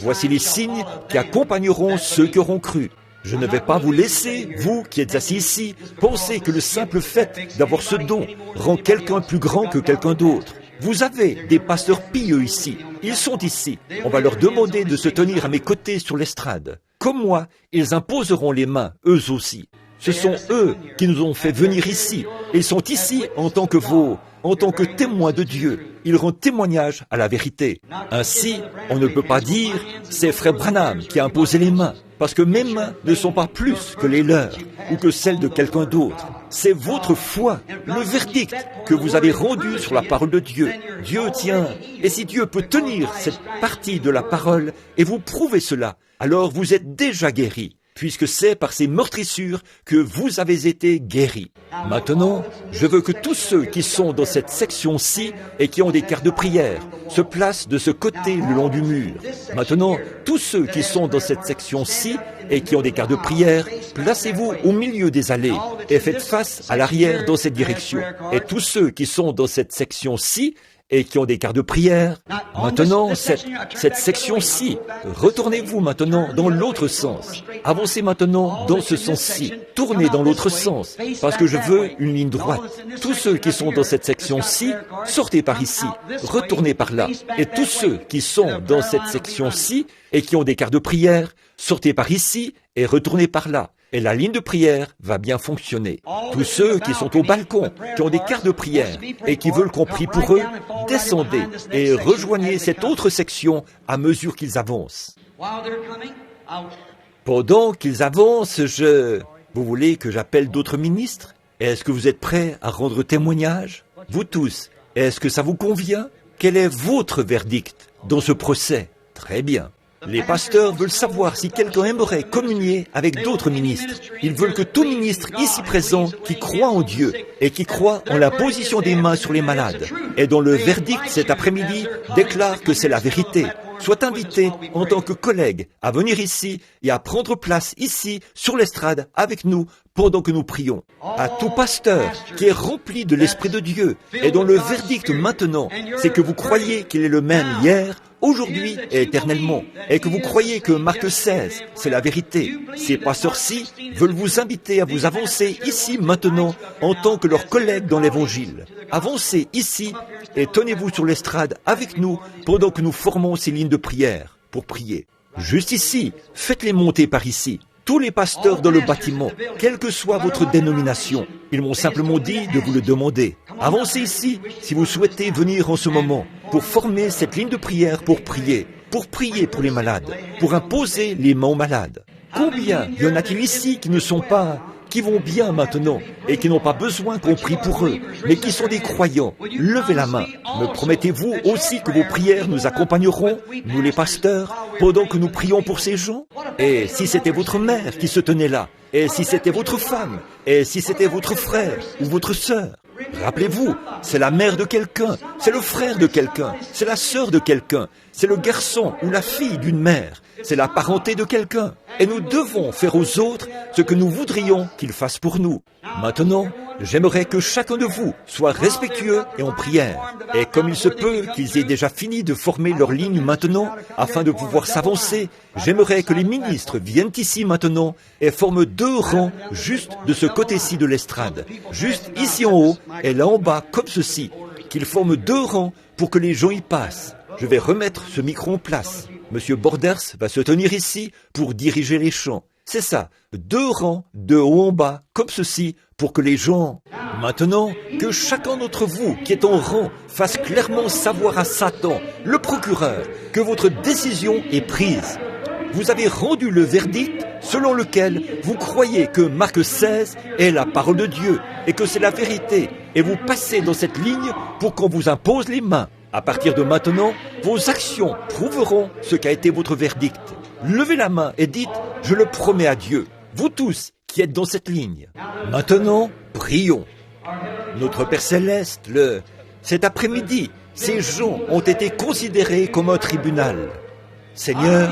Voici les signes qui accompagneront ceux qui auront cru. Je ne vais pas vous laisser, vous qui êtes assis ici, penser que le simple fait d'avoir ce don rend quelqu'un plus grand que quelqu'un d'autre. Vous avez des pasteurs pieux ici. Ils sont ici. On va leur demander de se tenir à mes côtés sur l'estrade. Comme moi, ils imposeront les mains, eux aussi. Ce sont eux qui nous ont fait venir ici. Ils sont ici en tant que témoins de Dieu. Ils rendent témoignage à la vérité. Ainsi, on ne peut pas dire « c'est Frère Branham qui a imposé les mains », parce que mes mains ne sont pas plus que les leurs ou que celles de quelqu'un d'autre. C'est votre foi, le verdict que vous avez rendu sur la parole de Dieu. Dieu tient, et si Dieu peut tenir cette partie de la parole et vous prouver cela, alors vous êtes déjà guéris, puisque c'est par ces meurtrissures que vous avez été guéris. Maintenant, je veux que tous ceux qui sont dans cette section-ci et qui ont des cartes de prière se placent de ce côté le long du mur. Maintenant, tous ceux qui sont dans cette section-ci et qui ont des cartes de prière, placez-vous au milieu des allées et faites face à l'arrière dans cette direction. Et tous ceux qui sont dans cette section-ci et qui ont des quarts de prière. Maintenant, cette section-ci, retournez-vous maintenant dans l'autre sens. Avancez maintenant dans ce sens-ci. Tournez dans l'autre sens, parce que je veux une ligne droite. Tous ceux qui sont dans cette section-ci, sortez par ici, retournez par là. Et tous ceux qui sont dans cette section-ci et qui ont des quarts de prière, sortez par ici et retournez par là. Et la ligne de prière va bien fonctionner. Tous ceux qui sont au balcon, qui ont des quarts de prière et qui veulent qu'on prie pour eux, descendez et rejoignez cette autre section à mesure qu'ils avancent. Pendant qu'ils avancent, Vous voulez que j'appelle d'autres ministres? Est-ce que vous êtes prêts à rendre témoignage? Vous tous, est-ce que ça vous convient? Quel est votre verdict dans ce procès? Très bien. Les pasteurs veulent savoir si quelqu'un aimerait communier avec d'autres ministres. Ils veulent que tout ministre ici présent qui croit en Dieu et qui croit en la position des mains sur les malades et dont le verdict cet après-midi déclare que c'est la vérité, soit invité en tant que collègue à venir ici et à prendre place ici sur l'estrade avec nous pendant que nous prions. À tout pasteur qui est rempli de l'Esprit de Dieu et dont le verdict maintenant, c'est que vous croyez qu'il est le même hier, aujourd'hui et éternellement, et que vous croyez que Marc 16, c'est la vérité. Ces pasteurs-ci veulent vous inviter à vous avancer ici maintenant en tant que leurs collègues dans l'Évangile. Avancez ici et tenez-vous sur l'estrade avec nous pendant que nous formons ces lignes de prière pour prier. Juste ici, faites-les monter par ici. Tous les pasteurs dans le bâtiment, quelle que soit votre dénomination, ils m'ont simplement dit de vous le demander. Avancez ici si vous souhaitez venir en ce moment pour former cette ligne de prière pour prier pour les malades, pour imposer les mains aux malades. Combien y en a-t-il ici qui vont bien maintenant et qui n'ont pas besoin qu'on prie pour eux, mais qui sont des croyants? Levez la main. Me promettez-vous aussi que vos prières nous accompagneront, nous les pasteurs, pendant que nous prions pour ces gens? Et si c'était votre mère qui se tenait là? Et si c'était votre femme? Et si c'était votre frère ou votre sœur? Rappelez-vous, c'est la mère de quelqu'un, c'est le frère de quelqu'un, c'est la sœur de quelqu'un, c'est le garçon ou la fille d'une mère, c'est la parenté de quelqu'un. Et nous devons faire aux autres ce que nous voudrions qu'ils fassent pour nous. Maintenant, j'aimerais que chacun de vous soit respectueux et en prière. Et comme il se peut qu'ils aient déjà fini de former leur ligne maintenant, afin de pouvoir s'avancer, j'aimerais que les ministres viennent ici maintenant et forment 2 rangs juste de ce côté-ci de l'estrade, juste ici en haut et là en bas comme ceci, qu'ils forment 2 rangs pour que les gens y passent. Je vais remettre ce micro en place. Monsieur Borders va se tenir ici pour diriger les chants. C'est ça, 2 rangs de haut en bas, comme ceci, pour que les gens... Maintenant, que chacun d'entre vous qui est en rang fasse clairement savoir à Satan, le procureur, que votre décision est prise. Vous avez rendu le verdict selon lequel vous croyez que Marc 16 est la parole de Dieu et que c'est la vérité, et vous passez dans cette ligne pour qu'on vous impose les mains. À partir de maintenant, vos actions prouveront ce qu'a été votre verdict. Levez la main et dites « Je le promets à Dieu ». Vous tous qui êtes dans cette ligne. Maintenant, prions. Notre Père Céleste, cet après-midi, ces gens ont été considérés comme un tribunal. Seigneur,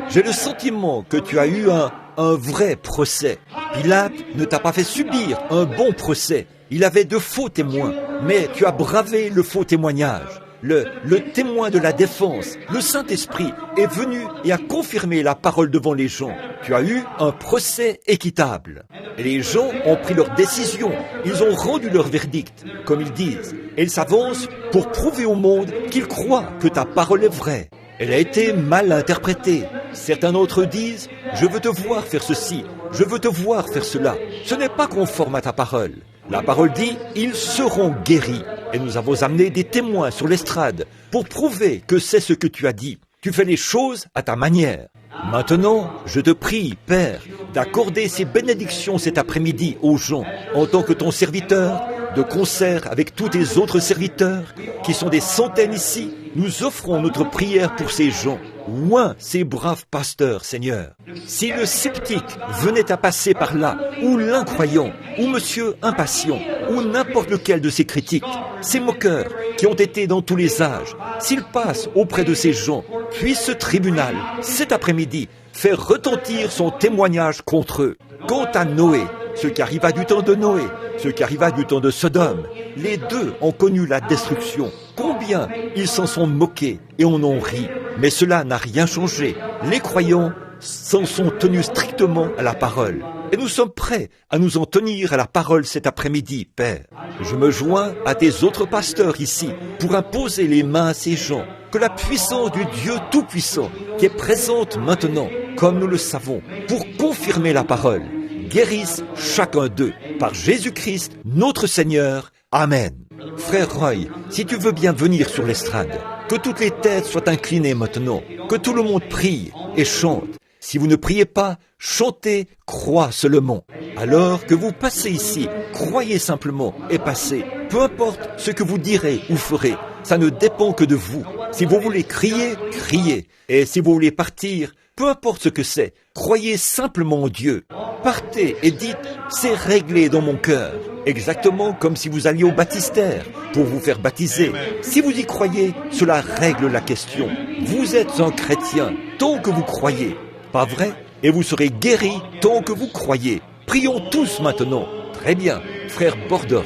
j'ai le sentiment que tu as eu un vrai procès. Pilate ne t'a pas fait subir un bon procès. Il avait de faux témoins, mais tu as bravé le faux témoignage. Le témoin de la défense, le Saint-Esprit, est venu et a confirmé la parole devant les gens. Tu as eu un procès équitable. Et les gens ont pris leur décision. Ils ont rendu leur verdict, comme ils disent. Et ils s'avancent pour prouver au monde qu'ils croient que ta parole est vraie. Elle a été mal interprétée. Certains d'entre eux disent « Je veux te voir faire ceci, je veux te voir faire cela. » Ce n'est pas conforme à ta parole. La parole dit « Ils seront guéris ». Et nous avons amené des témoins sur l'estrade pour prouver que c'est ce que tu as dit. Tu fais les choses à ta manière. Maintenant, je te prie, Père, d'accorder ces bénédictions cet après-midi aux gens en tant que ton serviteur, de concert avec tous tes autres serviteurs, qui sont des centaines ici. Nous offrons notre prière pour ces gens. Loin ces braves pasteurs, Seigneur. Si le sceptique venait à passer par là, ou l'incroyant, ou monsieur impatient, ou n'importe lequel de ces critiques, ces moqueurs qui ont été dans tous les âges, s'ils passent auprès de ces gens, puisse ce tribunal, cet après-midi, faire retentir son témoignage contre eux. Quant à Noé, ce qui arriva du temps de Noé, ce qui arriva du temps de Sodome, les deux ont connu la destruction. Combien bien, ils s'en sont moqués et on en rit. Mais cela n'a rien changé. Les croyants s'en sont tenus strictement à la parole. Et nous sommes prêts à nous en tenir à la parole cet après-midi, Père. Je me joins à tes autres pasteurs ici pour imposer les mains à ces gens. Que la puissance du Dieu Tout-Puissant, qui est présente maintenant, comme nous le savons, pour confirmer la parole, guérisse chacun d'eux par Jésus-Christ, notre Seigneur. Amen. Frère Roy, si tu veux bien venir sur l'estrade, que toutes les têtes soient inclinées maintenant, que tout le monde prie et chante. Si vous ne priez pas, chantez, crois seulement. Alors que vous passez ici, croyez simplement et passez. Peu importe ce que vous direz ou ferez, ça ne dépend que de vous. Si vous voulez crier, criez. Et si vous voulez partir, peu importe ce que c'est, croyez simplement en Dieu. Partez et dites, c'est réglé dans mon cœur. Exactement comme si vous alliez au baptistère pour vous faire baptiser. Si vous y croyez, cela règle la question. Vous êtes un chrétien tant que vous croyez. Pas vrai? Et vous serez guéris tant que vous croyez. Prions tous maintenant. Très bien, frère Borders.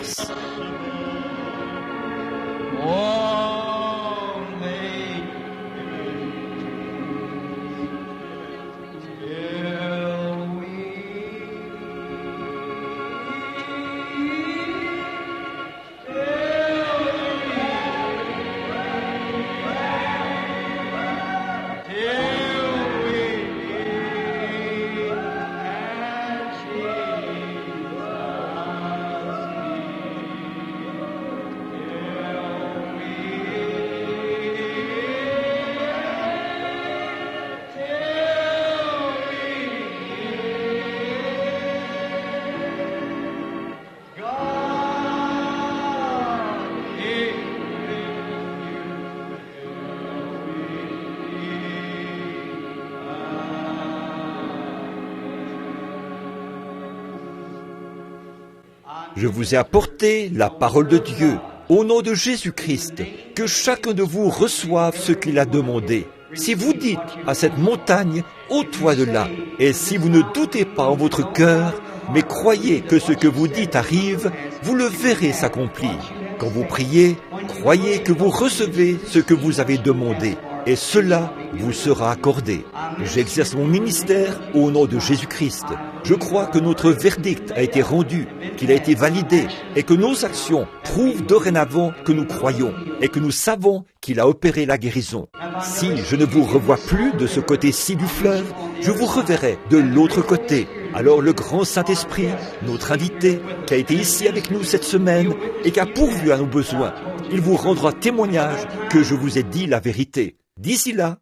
Je vous ai apporté la parole de Dieu, au nom de Jésus-Christ, que chacun de vous reçoive ce qu'il a demandé. Si vous dites à cette montagne, ôte-toi de là, et si vous ne doutez pas en votre cœur, mais croyez que ce que vous dites arrive, vous le verrez s'accomplir. Quand vous priez, croyez que vous recevez ce que vous avez demandé, et cela vous sera accordé. J'exerce mon ministère au nom de Jésus-Christ. Je crois que notre verdict a été rendu, qu'il a été validé, et que nos actions prouvent dorénavant que nous croyons, et que nous savons qu'il a opéré la guérison. Si je ne vous revois plus de ce côté-ci du fleuve, je vous reverrai de l'autre côté. Alors le grand Saint-Esprit, notre invité, qui a été ici avec nous cette semaine et qui a pourvu à nos besoins, il vous rendra témoignage que je vous ai dit la vérité. D'ici là,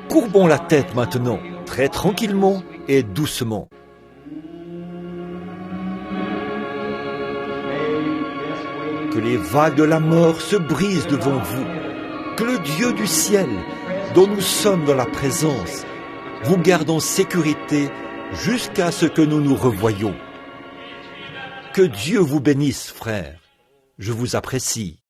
courbons la tête maintenant, très tranquillement et doucement. Que les vagues de la mort se brisent devant vous. Que le Dieu du ciel, dont nous sommes dans la présence, vous garde en sécurité jusqu'à ce que nous nous revoyions. Que Dieu vous bénisse, frères. Je vous apprécie.